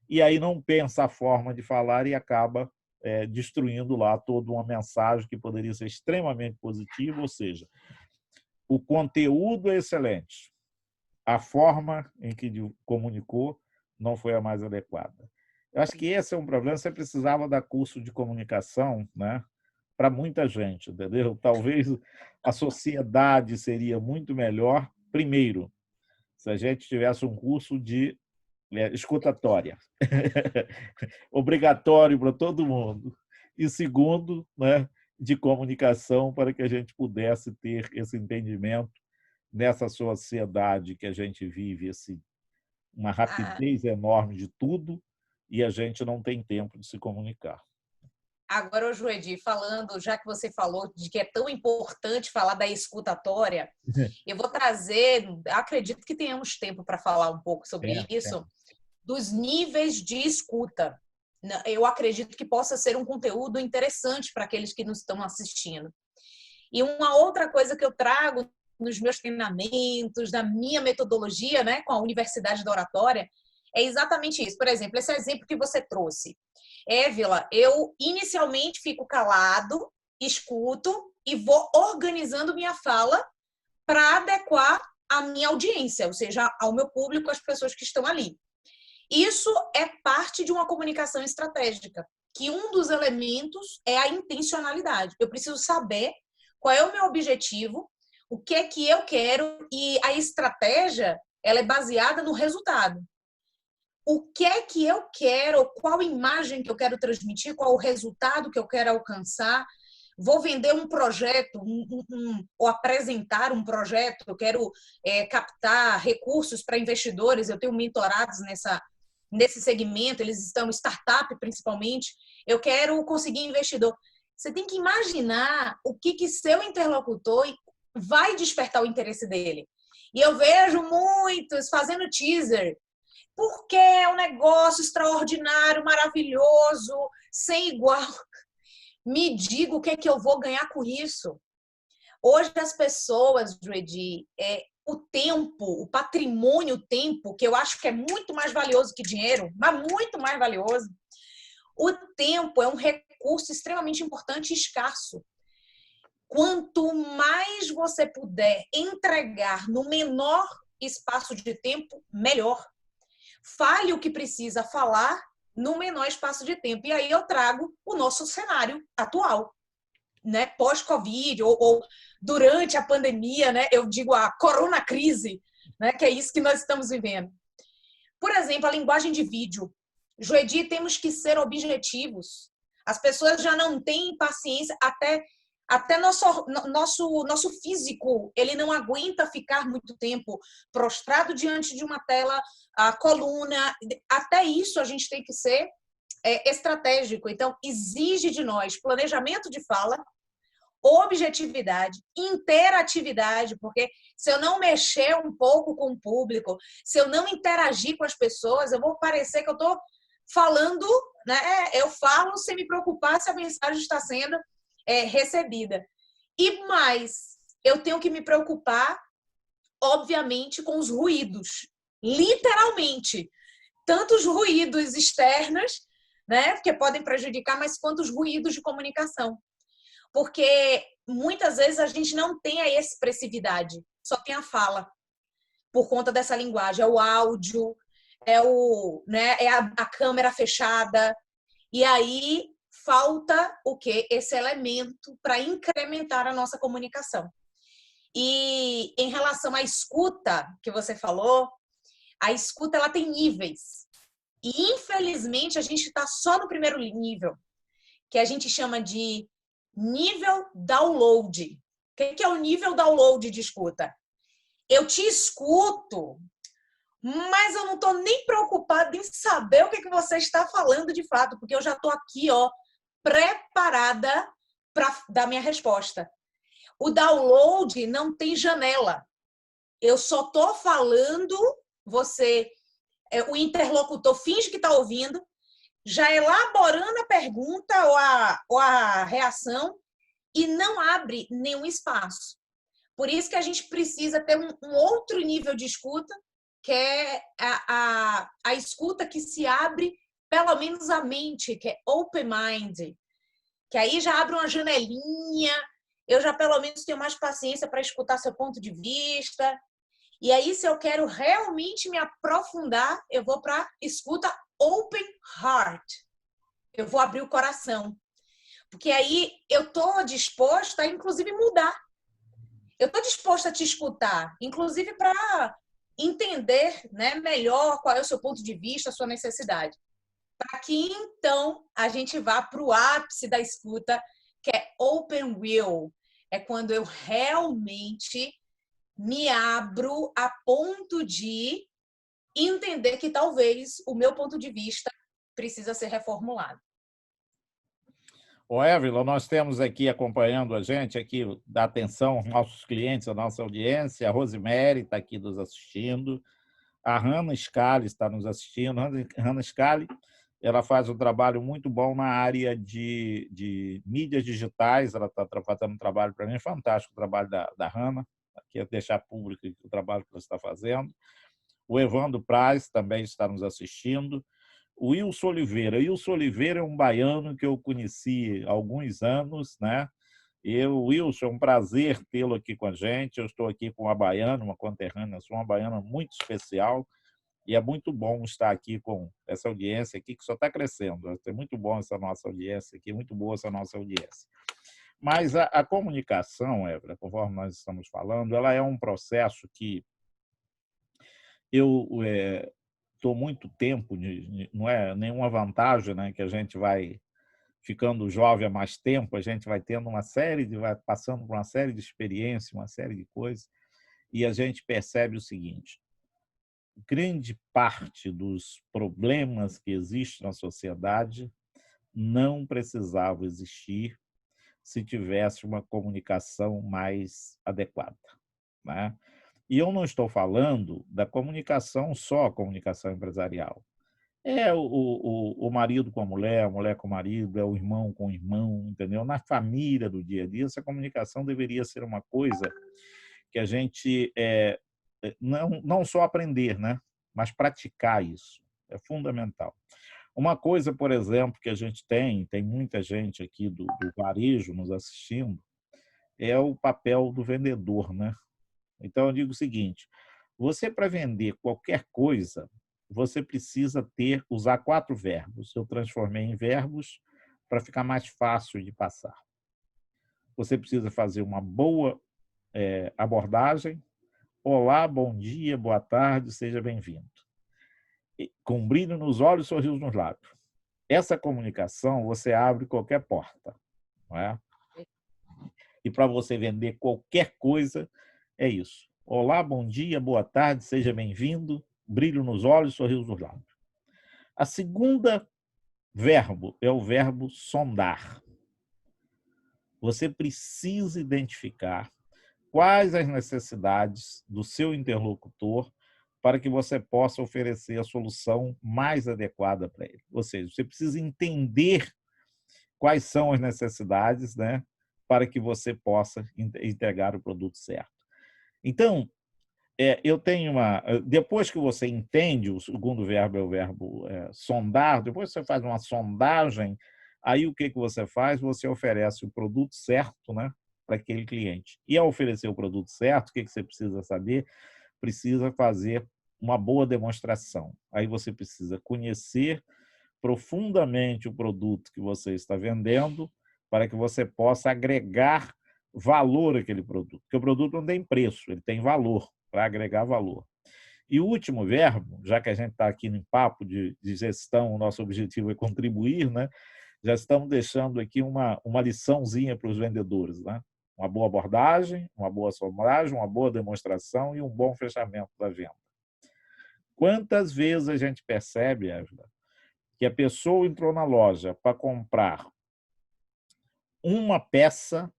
e aí não pensa a forma de falar e acaba destruindo lá toda uma mensagem que poderia ser extremamente positiva, ou seja, o conteúdo é excelente, a forma em que comunicou não foi a mais adequada. Eu acho que esse é um problema. Você precisava dar curso de comunicação, né, para muita gente, entendeu? Talvez a sociedade seria muito melhor, primeiro, se a gente tivesse um curso de escutatória, obrigatório para todo mundo. E segundo, né, de comunicação, para que a gente pudesse ter esse entendimento nessa sociedade que a gente vive, uma rapidez enorme de tudo, e a gente não tem tempo de se comunicar. Agora, Joedi, falando, já que você falou de que é tão importante falar da escutatória, eu vou trazer, acredito que tenhamos tempo para falar um pouco sobre isso, dos níveis de escuta. Eu acredito que possa ser um conteúdo interessante para aqueles que nos estão assistindo. E uma outra coisa que eu trago nos meus treinamentos, na minha metodologia, né, com a Universidade da Oratória, é exatamente isso. Por exemplo, esse exemplo que você trouxe. Évila, eu inicialmente fico calado, escuto e vou organizando minha fala para adequar a minha audiência, ou seja, ao meu público, às pessoas que estão ali. Isso é parte de uma comunicação estratégica, que um dos elementos é a intencionalidade. Eu preciso saber qual é o meu objetivo, o que é que eu quero, e a estratégia ela é baseada no resultado. O que é que eu quero, qual imagem que eu quero transmitir, qual o resultado que eu quero alcançar. Vou vender um projeto ou apresentar um projeto, eu quero captar recursos para investidores, eu tenho mentorados nesse segmento, eles estão startup principalmente, eu quero conseguir investidor. Você tem que imaginar o que seu interlocutor vai despertar o interesse dele. E eu vejo muitos fazendo teaser, porque é um negócio extraordinário, maravilhoso, sem igual. Me diga o que é que eu vou ganhar com isso. Hoje as pessoas, Joedi, o tempo, o patrimônio, o tempo, que eu acho que é muito mais valioso que dinheiro, mas muito mais valioso. O tempo é um recurso extremamente importante e escasso. Quanto mais você puder entregar no menor espaço de tempo, melhor. Fale o que precisa falar no menor espaço de tempo. E aí eu trago o nosso cenário atual, né? Pós-Covid ou durante a pandemia, né? Eu digo a corona crise, né? Que é isso que nós estamos vivendo. Por exemplo, a linguagem de vídeo. Joedi, temos que ser objetivos. As pessoas já não têm paciência, até nosso físico, ele não aguenta ficar muito tempo prostrado diante de uma tela, a coluna, até isso a gente tem que ser estratégico. Então, exige de nós planejamento de fala, objetividade, interatividade, porque se eu não mexer um pouco com o público, se eu não interagir com as pessoas, eu vou parecer que eu estou falando, né? Eu falo sem me preocupar se a mensagem está sendo recebida. E mais, eu tenho que me preocupar, obviamente, com os ruídos, literalmente, tanto os ruídos externos, né, que podem prejudicar, mas quanto os ruídos de comunicação. Porque muitas vezes a gente não tem a expressividade, só tem a fala, por conta dessa linguagem. É o áudio, né, é a câmera fechada. E aí falta o quê? Esse elemento para incrementar a nossa comunicação. E em relação à escuta que você falou, a escuta ela tem níveis. E infelizmente a gente está só no primeiro nível, que a gente chama de nível download. O que é o nível download de escuta? Eu te escuto, mas eu não estou nem preocupada em saber o que você está falando de fato, porque eu já estou aqui, ó, preparada para dar minha resposta. O download não tem janela. Eu só estou falando, o interlocutor finge que está ouvindo, já elaborando a pergunta ou a reação e não abre nenhum espaço. Por isso que a gente precisa ter um outro nível de escuta, que é a escuta que se abre pelo menos a mente, que é open mind, que aí já abre uma janelinha, eu já pelo menos tenho mais paciência para escutar seu ponto de vista. E aí, se eu quero realmente me aprofundar, eu vou para escuta open heart. Eu vou abrir o coração. Porque aí eu estou disposta a, inclusive, mudar. Eu estou disposta a te escutar, inclusive para entender, né, melhor qual é o seu ponto de vista, a sua necessidade. Para que, então, a gente vá para o ápice da escuta, que é open will. É quando eu realmente me abro a ponto de entender que talvez o meu ponto de vista precisa ser reformulado. Ô, Évila, nós temos aqui acompanhando a gente, aqui, dá atenção aos nossos clientes, à nossa audiência, a Rosemary está aqui nos assistindo, a Hannah Scali está nos assistindo. Hannah Scali, ela faz um trabalho muito bom na área de mídias digitais, ela está fazendo um trabalho, para mim, fantástico, o trabalho da Hannah, aqui é deixar público o trabalho que você está fazendo. O Evandro Praz também está nos assistindo. O Wilson Oliveira. Wilson Oliveira é um baiano que eu conheci há alguns anos, né? Wilson, é um prazer tê-lo aqui com a gente. Eu estou aqui com uma baiana, uma conterrânea, sou uma baiana muito especial e é muito bom estar aqui com essa audiência aqui que só está crescendo. É muito bom essa nossa audiência aqui, muito boa essa nossa audiência. Mas a comunicação, Évora, conforme nós estamos falando, ela é um processo que eu estou muito tempo, não é nenhuma vantagem, né, que a gente vai ficando jovem há mais tempo, a gente vai tendo vai passando por uma série de experiências, uma série de coisas, e a gente percebe o seguinte: grande parte dos problemas que existem na sociedade não precisavam existir se tivesse uma comunicação mais adequada, né? E eu não estou falando da comunicação só, a comunicação empresarial. É o marido com a mulher com o marido, é o irmão com o irmão, entendeu? Na família do dia a dia, essa comunicação deveria ser uma coisa que a gente não só aprender, né? Mas praticar isso. É fundamental. Uma coisa, por exemplo, que a gente tem muita gente aqui do varejo nos assistindo, é o papel do vendedor, né? Então, eu digo o seguinte: você, para vender qualquer coisa, você precisa usar 4 verbos. Eu transformei em verbos para ficar mais fácil de passar. Você precisa fazer uma boa abordagem. Olá, bom dia, boa tarde, seja bem-vindo. Com brilho nos olhos, sorriso nos lábios. Essa comunicação, você abre qualquer porta, não é? E para você vender qualquer coisa, é isso. Olá, bom dia, boa tarde, seja bem-vindo, brilho nos olhos, sorriso nos lábios. A segunda verbo é o verbo sondar. Você precisa identificar quais as necessidades do seu interlocutor para que você possa oferecer a solução mais adequada para ele. Ou seja, você precisa entender quais são as necessidades, né, para que você possa entregar o produto certo. Então, eu tenho depois que você entende, o segundo verbo é o verbo sondar, depois você faz uma sondagem, aí o que você faz? Você oferece o produto certo, né, para aquele cliente. E ao oferecer o produto certo, o que você precisa saber? Precisa fazer uma boa demonstração. Aí você precisa conhecer profundamente o produto que você está vendendo para que você possa agregar valor àquele produto. Porque o produto não tem preço, ele tem valor, para agregar valor. E o último verbo, já que a gente está aqui no papo de gestão, o nosso objetivo é contribuir, né? Já estamos deixando aqui uma liçãozinha para os vendedores, né? Uma boa abordagem, uma boa sondagem, uma boa demonstração e um bom fechamento da venda. Quantas vezes a gente percebe, Ávila, que a pessoa entrou na loja para comprar uma peça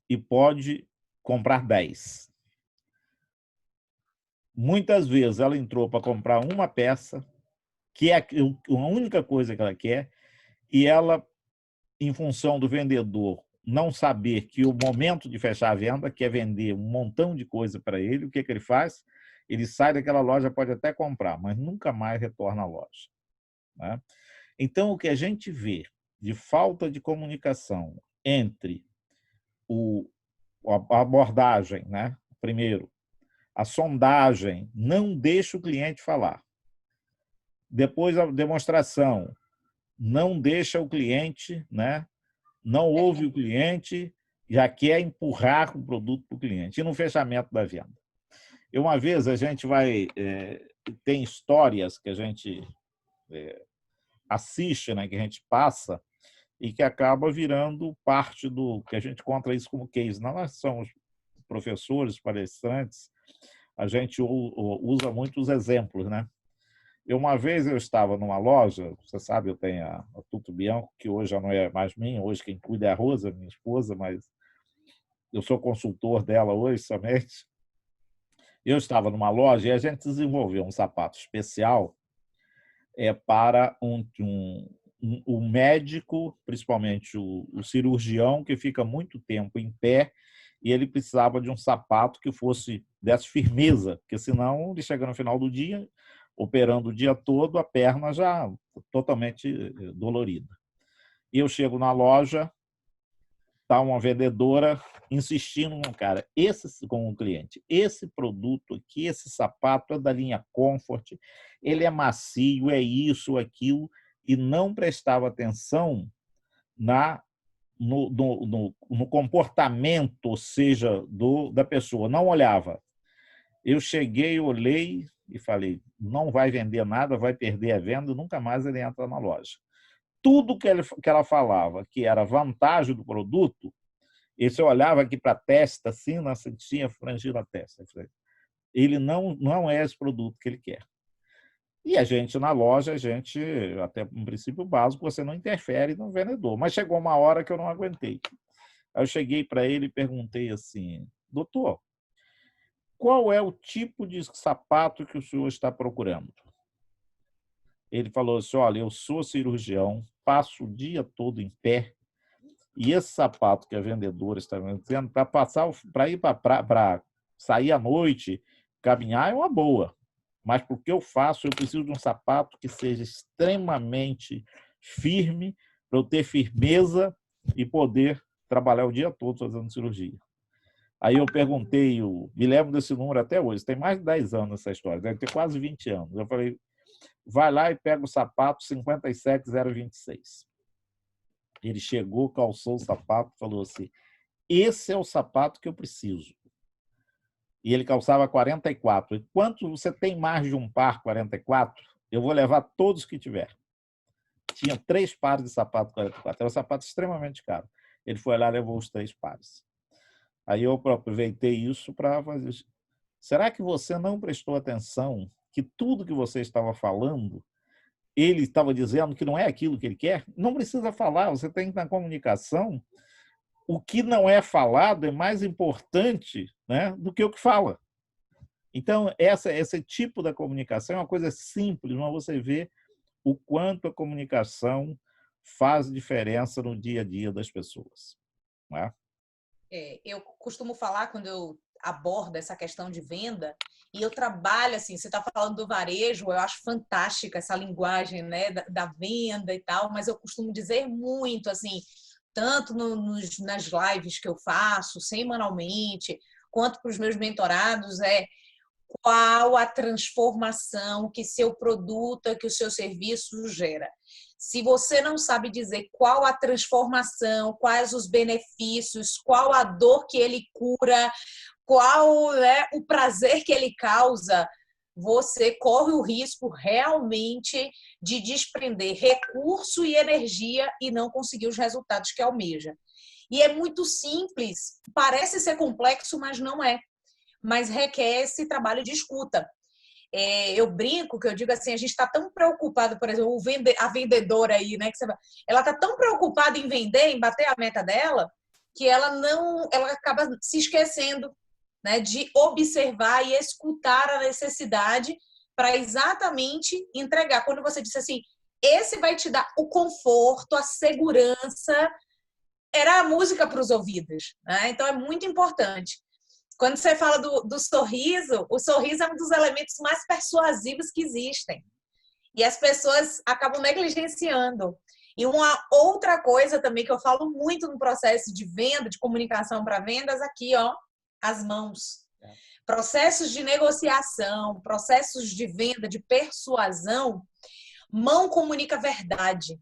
e pode comprar 10? Muitas vezes ela entrou para comprar uma peça, que é a única coisa que ela quer, e ela, em função do vendedor não saber que o momento de fechar a venda, que é vender um montão de coisa para ele, o que ele faz? Ele sai daquela loja, pode até comprar, mas nunca mais retorna à loja, né? Então, o que a gente vê de falta de comunicação entre a abordagem, né? Primeiro, a sondagem, não deixa o cliente falar. Depois, a demonstração, não deixa o cliente, né? Não ouve o cliente, já quer empurrar o produto para o cliente. E no fechamento da venda. Uma vez a gente tem histórias que a gente assiste, né, que a gente passa, e que acaba virando parte do que a gente conta isso como case. Nós somos professores, palestrantes, a gente usa muitos exemplos, né? Uma vez eu estava numa loja, você sabe, eu tenho a Tuto Bianco, que hoje já não é mais minha, hoje quem cuida é a Rosa, minha esposa, mas eu sou consultor dela hoje somente. Eu estava numa loja e a gente desenvolveu um sapato especial para o médico, principalmente o cirurgião, que fica muito tempo em pé, e ele precisava de um sapato que desse firmeza, porque senão ele chega no final do dia, operando o dia todo, a perna já totalmente dolorida. E eu chego na loja, está uma vendedora insistindo no cara, com um cliente, esse produto aqui, esse sapato é da linha Comfort, ele é macio, é isso, aquilo, e não prestava atenção no comportamento, ou seja, da pessoa, não olhava. Eu cheguei, olhei e falei, não vai vender nada, vai perder a venda, nunca mais ele entra na loja. Tudo que ela falava que era vantagem do produto, e se eu olhava aqui para a testa, assim, tinha frangido a testa. Ele não é esse produto que ele quer. E a gente, na loja, até um princípio básico, você não interfere no vendedor. Mas chegou uma hora que eu não aguentei. Aí eu cheguei para ele e perguntei assim, doutor, qual é o tipo de sapato que o senhor está procurando? Ele falou assim, olha, eu sou cirurgião, passo o dia todo em pé, e esse sapato que a vendedora está vendendo, para ir para sair à noite, caminhar é uma boa. Mas porque eu preciso de um sapato que seja extremamente firme, para eu ter firmeza e poder trabalhar o dia todo fazendo cirurgia. Aí eu perguntei, me lembro desse número até hoje, tem mais de 10 anos essa história, deve ter quase 20 anos. Eu falei, vai lá e pega o sapato 57026. Ele chegou, calçou o sapato e falou assim, esse é o sapato que eu preciso. E ele calçava 44. Enquanto você tem mais de um par 44, eu vou levar todos que tiver. Tinha 3 pares de sapato 44. Era um sapato extremamente caro. Ele foi lá e levou os 3 pares. Aí eu aproveitei isso para fazer isso. Será que você não prestou atenção que tudo que você estava falando, ele estava dizendo que não é aquilo que ele quer? Não precisa falar, você tem na comunicação. O que não é falado é mais importante, né, do que o que fala. Então, esse tipo da comunicação é uma coisa simples, mas você vê o quanto a comunicação faz diferença no dia a dia das pessoas. Não é? Eu costumo falar, quando eu abordo essa questão de venda, e eu trabalho assim, você está falando do varejo, eu acho fantástica essa linguagem, né, da venda e tal, mas eu costumo dizer muito, assim, tanto nas lives que eu faço semanalmente, quanto para os meus mentorados, qual a transformação que seu produto, que o seu serviço gera. Se você não sabe dizer qual a transformação, quais os benefícios, qual a dor que ele cura, qual é o prazer que ele causa, você corre o risco realmente de desprender recurso e energia e não conseguir os resultados que almeja. E é muito simples, parece ser complexo, mas não é. Mas requer esse trabalho de escuta. Eu brinco, que eu digo assim, a gente está tão preocupado, por exemplo, a vendedora aí, né? Ela está tão preocupada em vender, em bater a meta dela, que ela acaba se esquecendo, né, de observar e escutar a necessidade para exatamente entregar. Quando você disse assim, esse vai te dar o conforto, a segurança, era a música para os ouvidos, né? Então é muito importante. Quando você fala do sorriso, o sorriso é um dos elementos mais persuasivos que existem. E as pessoas acabam negligenciando. E uma outra coisa também que eu falo muito no processo de venda, de comunicação para vendas, aqui, ó, as mãos. Processos de negociação, processos de venda, de persuasão, mão comunica verdade.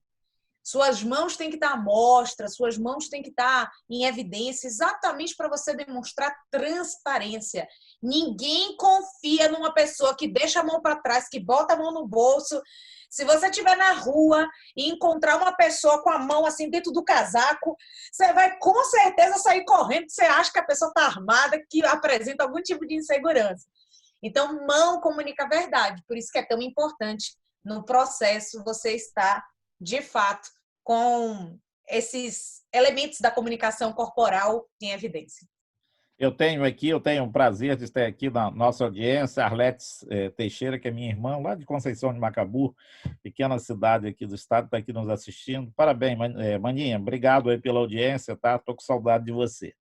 Suas mãos têm que estar à mostra, suas mãos têm que estar em evidência, exatamente para você demonstrar transparência. Ninguém confia numa pessoa que deixa a mão para trás, que bota a mão no bolso. Se você estiver na rua e encontrar uma pessoa com a mão assim dentro do casaco, você vai com certeza sair correndo, você acha que a pessoa está armada, que apresenta algum tipo de insegurança. Então, mão comunica a verdade. Por isso que é tão importante no processo você estar de fato, com esses elementos da comunicação corporal em evidência. Eu tenho o prazer de estar aqui na nossa audiência, Arlete Teixeira, que é minha irmã, lá de Conceição de Macabu, pequena cidade aqui do estado, está aqui nos assistindo. Parabéns, Maninha, obrigado aí pela audiência, tá? Estou com saudade de você.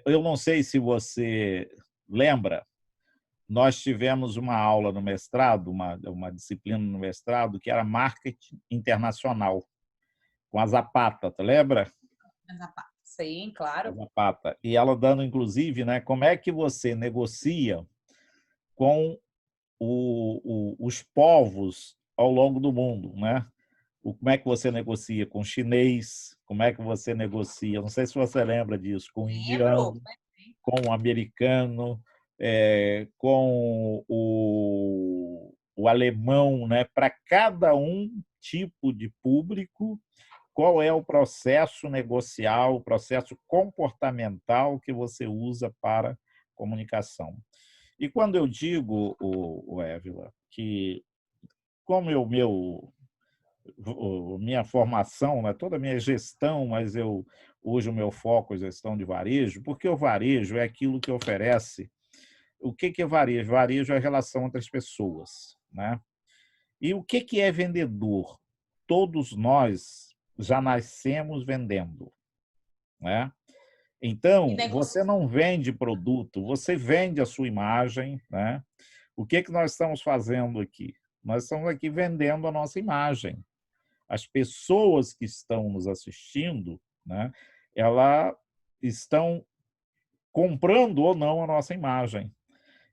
Eu não sei se você lembra, nós tivemos uma aula no mestrado, uma disciplina no mestrado, que era marketing internacional, com a Zapata, tu lembra? A Zapata, sim, claro. A Zapata. E ela dando, inclusive, né, como é que você negocia com os povos ao longo do mundo, né? Como é que você negocia com o chinês, como é que você negocia, não sei se você lembra disso, com o indiano, com o americano, com o alemão, né? Para cada tipo de público, qual é o processo negocial, o processo comportamental que você usa para comunicação. E quando eu digo, Évila, que como minha formação, né, toda a minha gestão, mas hoje o meu foco é gestão de varejo, porque o varejo é aquilo que oferece. O que é varejo? Varejo é a relação entre as pessoas, né? E o que é vendedor? Todos nós já nascemos vendendo, né? Então, você não vende produto, você vende a sua imagem, né? O que nós estamos fazendo aqui? Nós estamos aqui vendendo a nossa imagem. As pessoas que estão nos assistindo, né, elas estão comprando ou não a nossa imagem.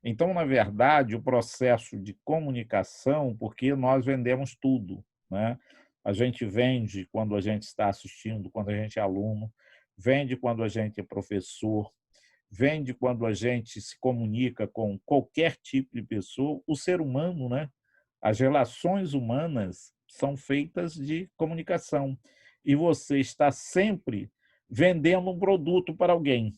Então, na verdade, o processo de comunicação, porque nós vendemos tudo, né? A gente vende quando a gente está assistindo, quando a gente é aluno, vende quando a gente é professor, vende quando a gente se comunica com qualquer tipo de pessoa. O ser humano, né? As relações humanas são feitas de comunicação. E você está sempre vendendo um produto para alguém.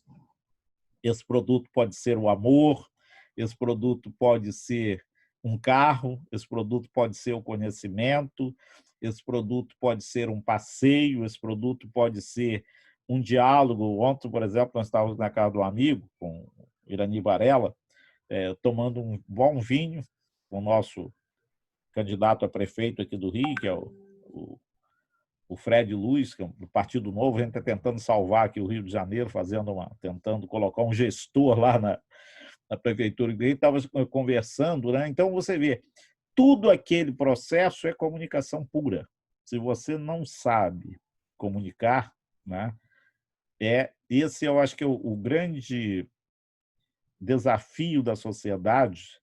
Esse produto pode ser o amor, esse produto pode ser um carro, esse produto pode ser o conhecimento, esse produto pode ser um passeio, esse produto pode ser um diálogo. Ontem, por exemplo, nós estávamos na casa do amigo, com Irani Varela, tomando um bom vinho, com o nosso candidato a prefeito aqui do Rio, que é o Fred Luiz, que é do Partido Novo. A gente está tentando salvar aqui o Rio de Janeiro, tentando colocar um gestor lá na prefeitura. E estava conversando, né? Então, você vê, tudo aquele processo é comunicação pura. Se você não sabe comunicar, né? Esse eu acho que é o grande desafio da sociedade,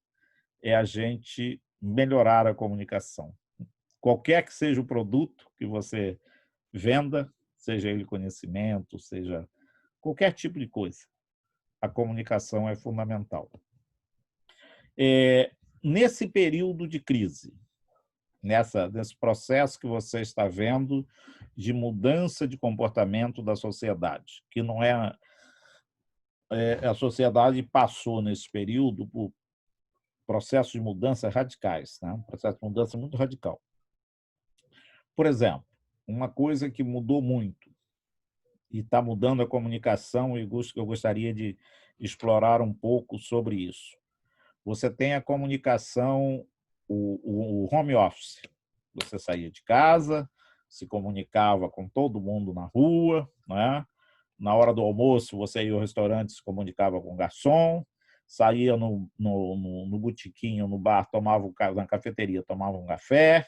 é a gente melhorar a comunicação. qualquer que seja o produto que você venda, seja ele conhecimento, seja qualquer tipo de coisa, a comunicação é fundamental. Nesse período de crise, nesse processo que você está vendo de mudança de comportamento da sociedade, que não é, a sociedade passou nesse período por processos de mudança radicais, né? Um processo de mudança muito radical. Por exemplo, uma coisa que mudou muito e está mudando a comunicação, e eu gostaria de explorar um pouco sobre isso. Você tem a comunicação, o home office. Você saía de casa, se comunicava com todo mundo na rua, né? Na hora do almoço, você ia ao restaurante, se comunicava com o garçom, saía no botequinho, no bar, na cafeteria, tomava um café,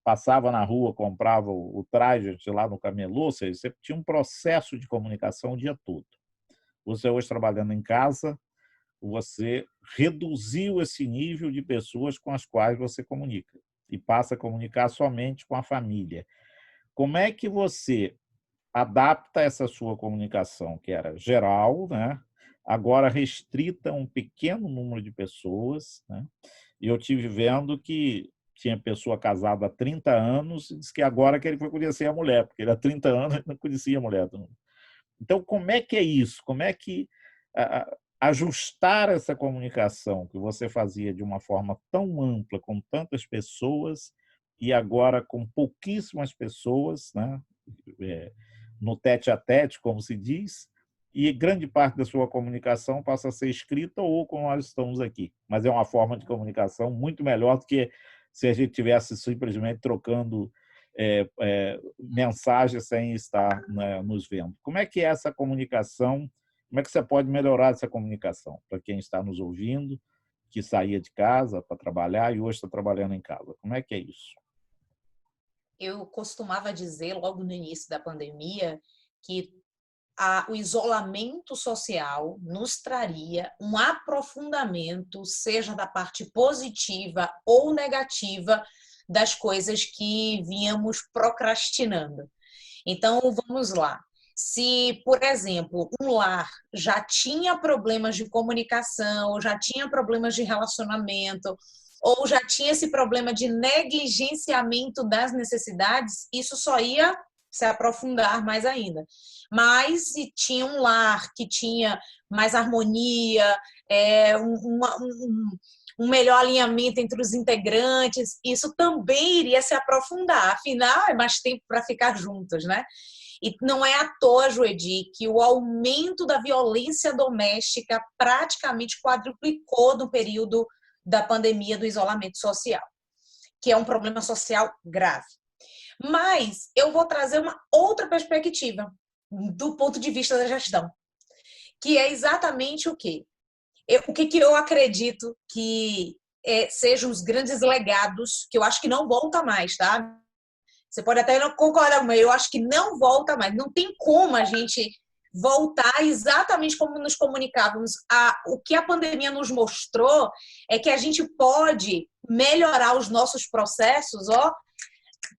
passava na rua, comprava o traje lá no camelô, ou seja, você tinha um processo de comunicação o dia todo. Você hoje trabalhando em casa, você reduziu esse nível de pessoas com as quais você comunica e passa a comunicar somente com a família. Como é que você adapta essa sua comunicação, que era geral, né? Agora restrita a um pequeno número de pessoas, né? E eu tive vendo que tinha pessoa casada há 30 anos e disse que agora que ele foi conhecer a mulher, porque ele há 30 anos não conhecia a mulher. Então, como é que é isso? Como é que ajustar essa comunicação que você fazia de uma forma tão ampla, com tantas pessoas, e agora com pouquíssimas pessoas, né? No tete-a-tete, como se diz, e grande parte da sua comunicação passa a ser escrita ou como nós estamos aqui. Mas é uma forma de comunicação muito melhor do que se a gente tivesse simplesmente trocando mensagens sem estar, né, nos vendo. Como é que é essa comunicação? Como é que você pode melhorar essa comunicação para quem está nos ouvindo, que saía de casa para trabalhar e hoje está trabalhando em casa? Como é que é isso? Eu costumava dizer, logo no início da pandemia, que o isolamento social nos traria um aprofundamento, seja da parte positiva ou negativa, das coisas que vínhamos procrastinando. Então, vamos lá. Se, por exemplo, um lar já tinha problemas de comunicação, ou já tinha problemas de relacionamento, ou já tinha esse problema de negligenciamento das necessidades, isso só ia se aprofundar mais ainda. Mas se tinha um lar que tinha mais harmonia, um melhor alinhamento entre os integrantes, isso também iria se aprofundar. Afinal, é mais tempo para ficar juntos, né? E não é à toa, Joedi, que o aumento da violência doméstica praticamente quadruplicou no período da pandemia do isolamento social, que é um problema social grave. Mas eu vou trazer uma outra perspectiva do ponto de vista da gestão, que é exatamente o quê? O que eu acredito que sejam os grandes legados, que eu acho que não volta mais, tá? Você pode até não concordar, mas eu acho que não volta mais. Não tem como a gente voltar exatamente como nos comunicávamos. O que a pandemia nos mostrou é que a gente pode melhorar os nossos processos,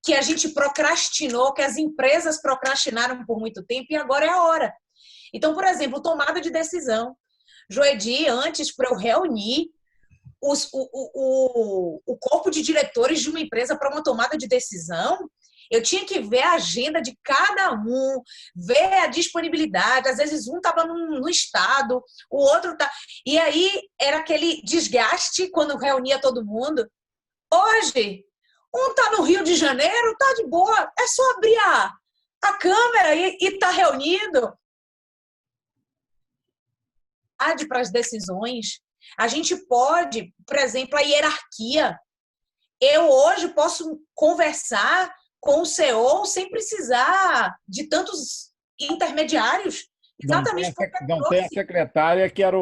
que a gente procrastinou, que as empresas procrastinaram por muito tempo e agora é a hora. Então, por exemplo, tomada de decisão. Joedi, antes, para eu reunir o corpo de diretores de uma empresa para uma tomada de decisão, eu tinha que ver a agenda de cada um, ver a disponibilidade. Às vezes um estava no estado, o outro tá. E aí era aquele desgaste quando reunia todo mundo. Hoje, um está no Rio de Janeiro, está de boa, é só abrir a câmera e está reunido. Para as decisões. A gente pode, por exemplo, a hierarquia. Eu hoje posso conversar com o CEO sem precisar de tantos intermediários. Exatamente porque não tem a secretária que era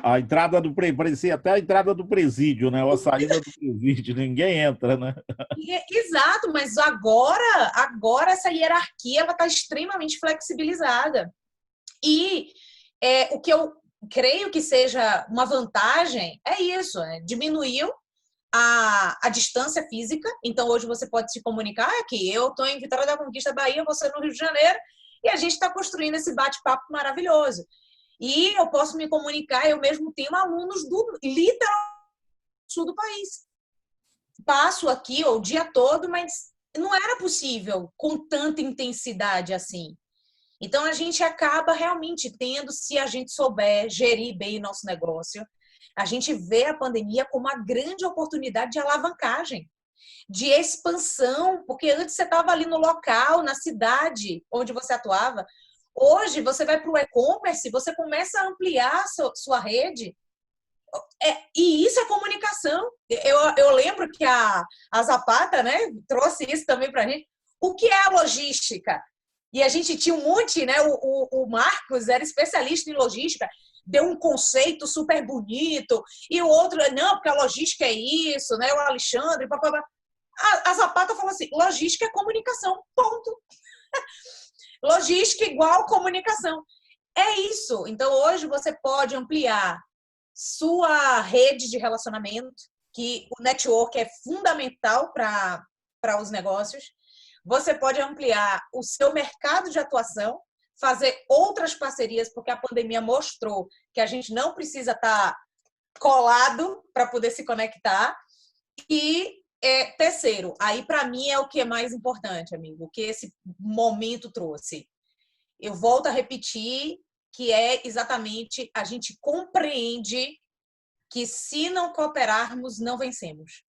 a entrada do parecia até a entrada do presídio, né? Ou a saída do presídio, ninguém entra, né? Exato, mas agora essa hierarquia ela está extremamente flexibilizada. E o que eu creio que seja uma vantagem é isso, diminuiu a distância física. Então, hoje você pode se comunicar aqui. Eu estou em Vitória da Conquista, Bahia, você no Rio de Janeiro, e a gente está construindo esse bate-papo maravilhoso. E eu posso me comunicar, eu mesmo tenho alunos do literalmente sul do país. Passo aqui o dia todo, mas não era possível com tanta intensidade assim. Então, a gente acaba realmente tendo, se a gente souber gerir bem o nosso negócio, a gente vê a pandemia como uma grande oportunidade de alavancagem, de expansão, porque antes você estava ali no local, na cidade onde você atuava. Hoje, você vai para o e-commerce, você começa a ampliar sua rede. E isso é comunicação. Eu lembro que a Zapata, né, trouxe isso também para a gente. O que é a logística? E a gente tinha um monte, né? O Marcos era especialista em logística, deu um conceito super bonito, e o outro, não, porque a logística é isso, né? O Alexandre, papapá. A Zapata falou assim: logística é comunicação, ponto. Logística igual comunicação. É isso. Então, hoje você pode ampliar sua rede de relacionamento, que o network é fundamental para os negócios. Você pode ampliar o seu mercado de atuação, fazer outras parcerias, porque a pandemia mostrou que a gente não precisa estar colado para poder se conectar. E terceiro, aí para mim é o que é mais importante, amigo, o que esse momento trouxe. Eu volto a repetir que é exatamente a gente compreende que se não cooperarmos, não vencemos.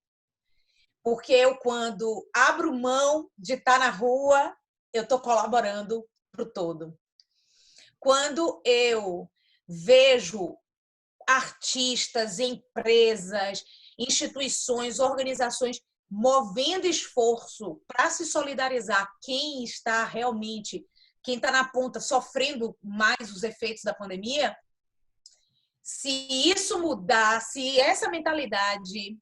Porque eu, quando abro mão de estar na rua, eu estou colaborando para o todo. Quando eu vejo artistas, empresas, instituições, organizações movendo esforço para se solidarizar quem está realmente, quem está na ponta sofrendo mais os efeitos da pandemia, se isso mudar, se essa mentalidade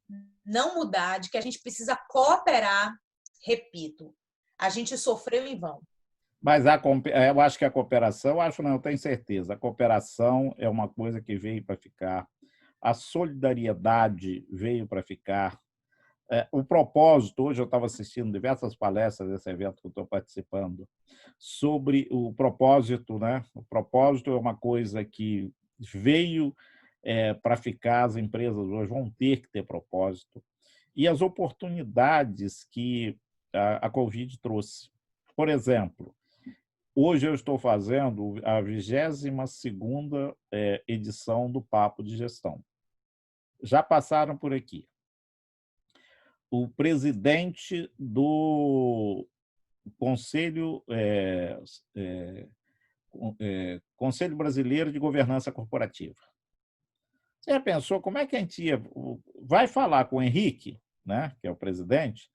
não mudar, de que a gente precisa cooperar, repito, a gente sofreu em vão. Mas eu acho que a cooperação, eu tenho certeza, a cooperação é uma coisa que veio para ficar, a solidariedade veio para ficar. O propósito, hoje eu estava assistindo diversas palestras desse evento que eu estou participando, sobre o propósito, né? O propósito é uma coisa que veio para ficar, as empresas hoje vão ter que ter propósito, e as oportunidades que a Covid trouxe. Por exemplo, hoje eu estou fazendo a 22ª edição do Papo de Gestão. Já passaram por aqui o presidente do Conselho Brasileiro de Governança Corporativa. Você já pensou como é que a gente vai falar com o Henrique, né, que é o presidente?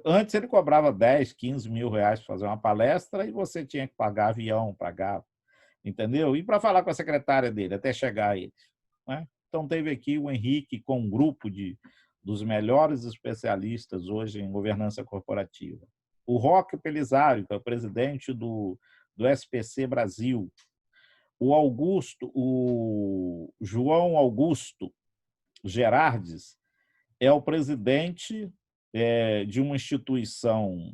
Antes ele cobrava 10, 15 mil reais para fazer uma palestra e você tinha que pagar avião, pagar, entendeu? E para falar com a secretária dele, até chegar a ele, né? Então teve aqui o Henrique com um grupo dos melhores especialistas hoje em governança corporativa. O Roque Pelisário, que é o presidente do SPC Brasil. O João Augusto Gerardes é o presidente de uma instituição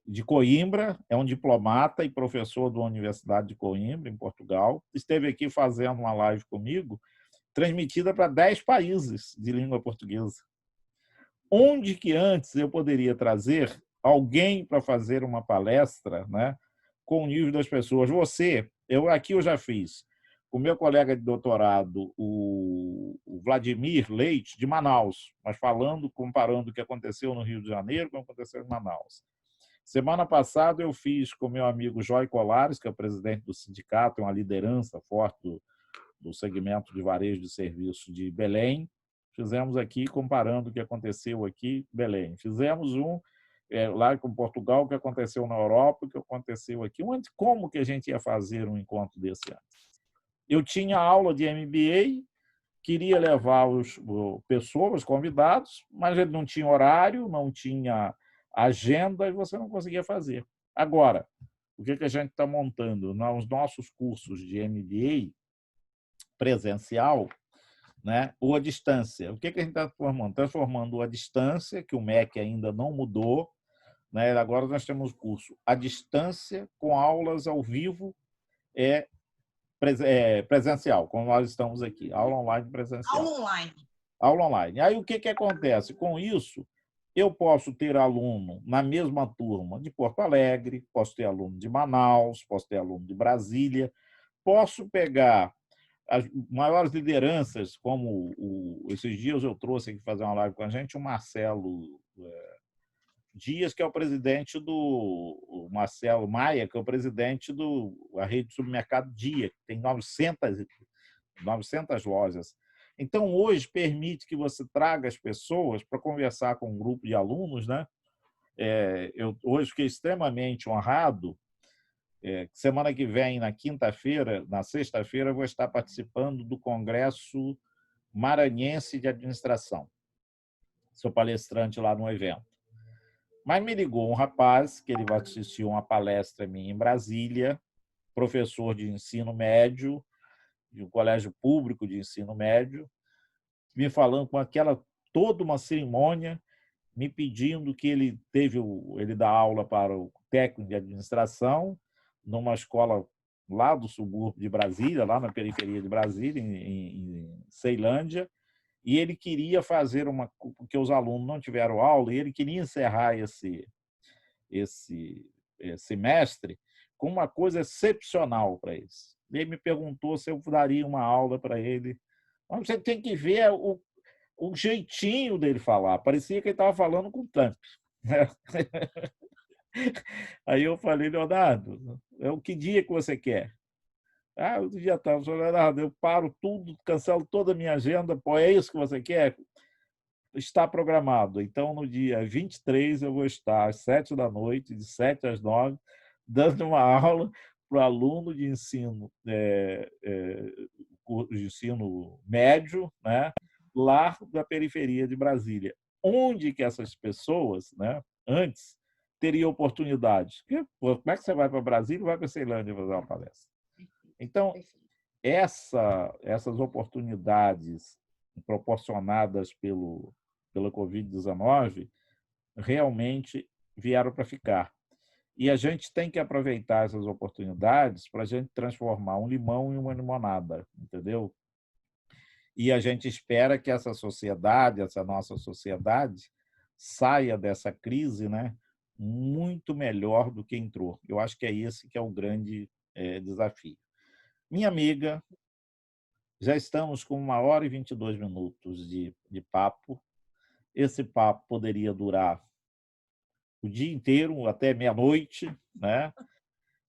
de Coimbra, é um diplomata e professor da Universidade de Coimbra, em Portugal. Esteve aqui fazendo uma live comigo, transmitida para 10 países de língua portuguesa. Onde que antes eu poderia trazer alguém para fazer uma palestra, né, com o nível das pessoas? Aqui eu já fiz com o meu colega de doutorado, o Vladimir Leite, de Manaus, mas comparando o que aconteceu no Rio de Janeiro com o que aconteceu em Manaus. Semana passada eu fiz com o meu amigo Joy Colares, que é o presidente do sindicato, uma liderança forte do segmento de varejo de serviço de Belém. Fizemos aqui, comparando o que aconteceu aqui em Belém. Fizemos lá com Portugal, o que aconteceu na Europa, o que aconteceu aqui. Como que a gente ia fazer um encontro desse ano? Eu tinha aula de MBA, queria levar os convidados, mas ele não tinha horário, não tinha agenda e você não conseguia fazer. Agora, o que a gente está montando? Nos nossos cursos de MBA presencial, né? Ou à distância. O que a gente está formando? Transformando a distância, que o MEC ainda não mudou, né? Agora nós temos o curso à distância com aulas ao vivo presencial, como nós estamos aqui, aula online presencial. Aula online. Aula online. Aí o que acontece? Com isso, eu posso ter aluno na mesma turma de Porto Alegre, posso ter aluno de Manaus, posso ter aluno de Brasília, posso pegar as maiores lideranças, como esses dias eu trouxe aqui fazer uma live com a gente, o Marcelo Dias, que é o presidente o Marcelo Maia, que é o presidente da rede de supermercado Dia, que tem 900 lojas. Então, hoje, permite que você traga as pessoas para conversar com um grupo de alunos, né? Eu hoje fiquei extremamente honrado. Semana que vem, na quinta-feira, na sexta-feira, eu vou estar participando do Congresso Maranhense de Administração. Sou palestrante lá no evento. Mas me ligou um rapaz, que ele vai assistir uma palestra minha em Brasília, professor de ensino médio, de um colégio público de ensino médio, me falando com toda uma cerimônia, me pedindo que ele dá aula para o técnico de administração numa escola lá do subúrbio de Brasília, lá na periferia de Brasília, em Ceilândia, e ele queria fazer porque os alunos não tiveram aula, e ele queria encerrar esse semestre com uma coisa excepcional para eles. Ele me perguntou se eu daria uma aula para ele. Mas você tem que ver o jeitinho dele falar. Parecia que ele estava falando com o Trump. Aí eu falei, Leonardo, que dia que você quer? O dia está. Leonardo, eu paro tudo, cancelo toda a minha agenda. Pô, é isso que você quer? Está programado. Então, no dia 23, eu vou estar às 7 da noite, de 7 às 9, dando uma aula para o aluno de ensino médio, né, lá da periferia de Brasília, onde que essas pessoas, né, antes teriam oportunidades. Como é que você vai para Brasília e vai para Ceilândia fazer uma palestra? Então, essas oportunidades proporcionadas pela Covid-19 realmente vieram para ficar. E a gente tem que aproveitar essas oportunidades para a gente transformar um limão em uma limonada, entendeu? E a gente espera que essa nossa sociedade, saia dessa crise, né, muito melhor do que entrou. Eu acho que é esse que é o grande desafio. Minha amiga, já estamos com 1 hora e 22 minutos de papo. Esse papo poderia durar o dia inteiro, até meia-noite, né?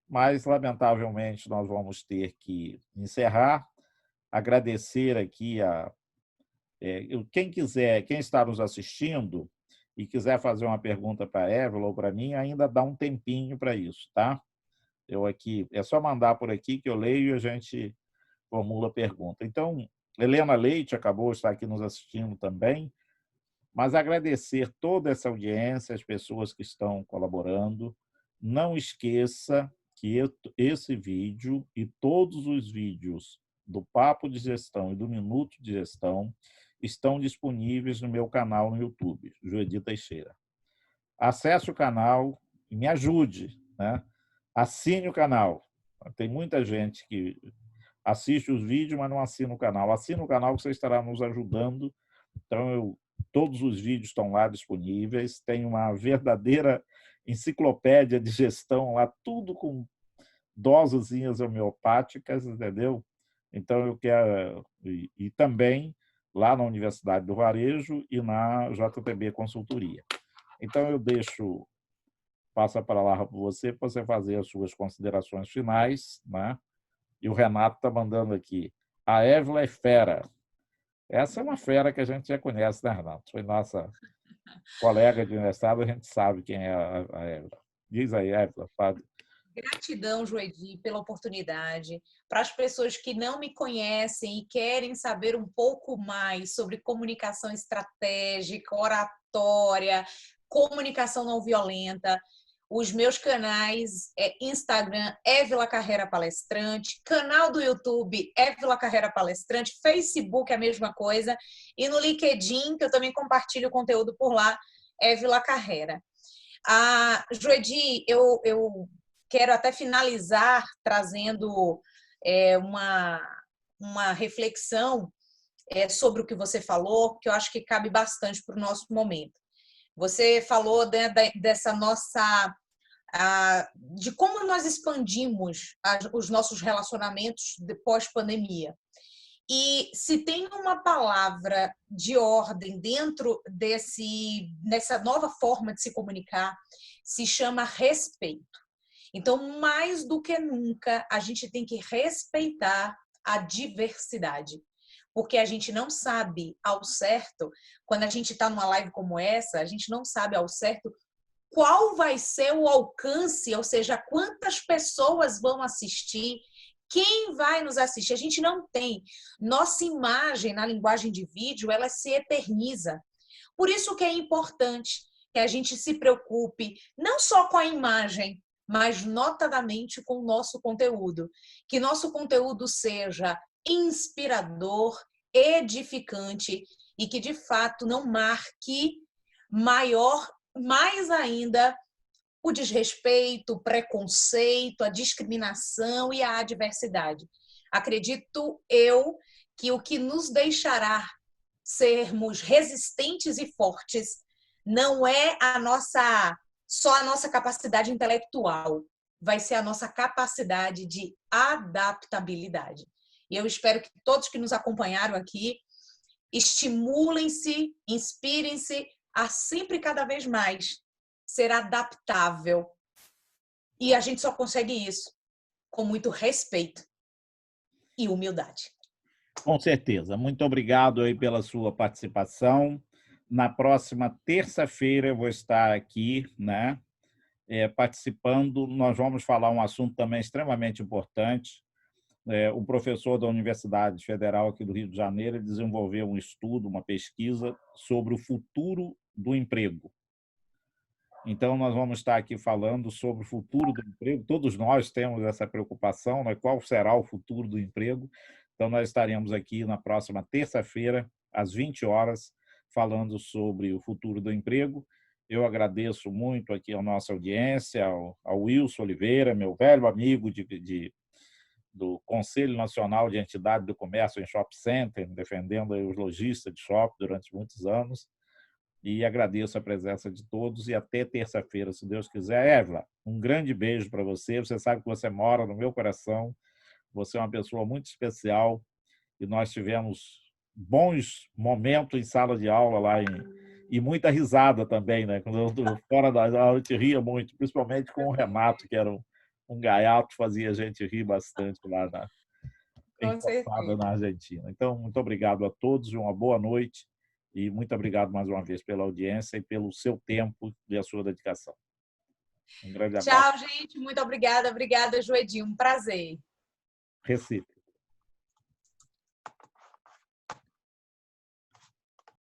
Mas, lamentavelmente, nós vamos ter que encerrar. Agradecer aqui quem quiser, quem está nos assistindo e quiser fazer uma pergunta para a Évila ou para mim, ainda dá um tempinho para isso, tá? É só mandar por aqui que eu leio e a gente formula a pergunta. Então, Helena Leite acabou de estar aqui nos assistindo também, mas agradecer toda essa audiência, as pessoas que estão colaborando. Não esqueça que esse vídeo e todos os vídeos do Papo de Gestão e do Minuto de Gestão estão disponíveis no meu canal no YouTube, Joedi Teixeira. Acesse o canal e me ajude, né? Assine o canal. Tem muita gente que assiste os vídeos, mas não assina o canal. Assina o canal que você estará nos ajudando. Então, todos os vídeos estão lá disponíveis. Tem uma verdadeira enciclopédia de gestão lá, tudo com dosezinhas homeopáticas, entendeu? Então, eu quero... E também lá na Universidade do Varejo e na JTB Consultoria. Então, eu passo a palavra para você fazer as suas considerações finais, né? E o Renato está mandando aqui. A Évila é fera. Essa é uma fera que a gente já conhece, né, Renato? Foi nossa colega de universidade, a gente sabe quem é a Évila. Diz aí, Évila, Fábio. Gratidão, Joedi, pela oportunidade. Para as pessoas que não me conhecem e querem saber um pouco mais sobre comunicação estratégica, oratória, comunicação não violenta, Os meus canais é Instagram, Évila Carreira Palestrante, canal do YouTube, Évila Carreira Palestrante, Facebook, a mesma coisa, e no LinkedIn, que eu também compartilho conteúdo por lá, Évila Carreira. Joedi, eu quero até finalizar trazendo uma reflexão sobre o que você falou, que eu acho que cabe bastante para o nosso momento. Você falou dessa nossa... de como nós expandimos os nossos relacionamentos pós-pandemia. E se tem uma palavra de ordem dentro dessa nova forma de se comunicar, se chama respeito. Então, mais do que nunca, a gente tem que respeitar a diversidade. Porque a gente não sabe ao certo, quando a gente está numa live como essa, a gente não sabe ao certo qual vai ser o alcance, ou seja, quantas pessoas vão assistir, quem vai nos assistir. A gente não tem. Nossa imagem na linguagem de vídeo, ela se eterniza. Por isso que é importante que a gente se preocupe não só com a imagem, mas notadamente com o nosso conteúdo. Que nosso conteúdo seja inspirador, edificante e que, de fato, não marque mais ainda o desrespeito, o preconceito, a discriminação e a adversidade. Acredito eu que o que nos deixará sermos resistentes e fortes não é só a nossa capacidade intelectual, vai ser a nossa capacidade de adaptabilidade. E eu espero que todos que nos acompanharam aqui estimulem-se, inspirem-se a sempre cada vez mais ser adaptável. E a gente só consegue isso com muito respeito e humildade. Com certeza. Muito obrigado aí pela sua participação. Na próxima terça-feira eu vou estar aqui, né, participando. Nós vamos falar um assunto também extremamente importante. O professor da Universidade Federal aqui do Rio de Janeiro desenvolveu um estudo, uma pesquisa sobre o futuro do emprego. Então, nós vamos estar aqui falando sobre o futuro do emprego. Todos nós temos essa preocupação, né? Qual será o futuro do emprego? Então, nós estaremos aqui na próxima terça-feira, às 20 horas, falando sobre o futuro do emprego. Eu agradeço muito aqui a nossa audiência, ao Wilson Oliveira, meu velho amigo do Conselho Nacional de Entidade do Comércio em Shopping Center, defendendo os lojistas de shopping durante muitos anos. E agradeço a presença de todos e até terça-feira, se Deus quiser. Évila, um grande beijo para você. Você sabe que você mora no meu coração. Você é uma pessoa muito especial e nós tivemos bons momentos em sala de aula lá e muita risada também, né? Quando eu fora da aula, eu te ria muito, principalmente com o Renato, que era um gaiato, fazia a gente rir bastante lá em Fortaleza, na Argentina. Então, muito obrigado a todos e uma boa noite. E muito obrigado mais uma vez pela audiência e pelo seu tempo e a sua dedicação. Um grande abraço. Tchau, gente. Muito obrigada. Obrigada, Joedi. Um prazer. Recife.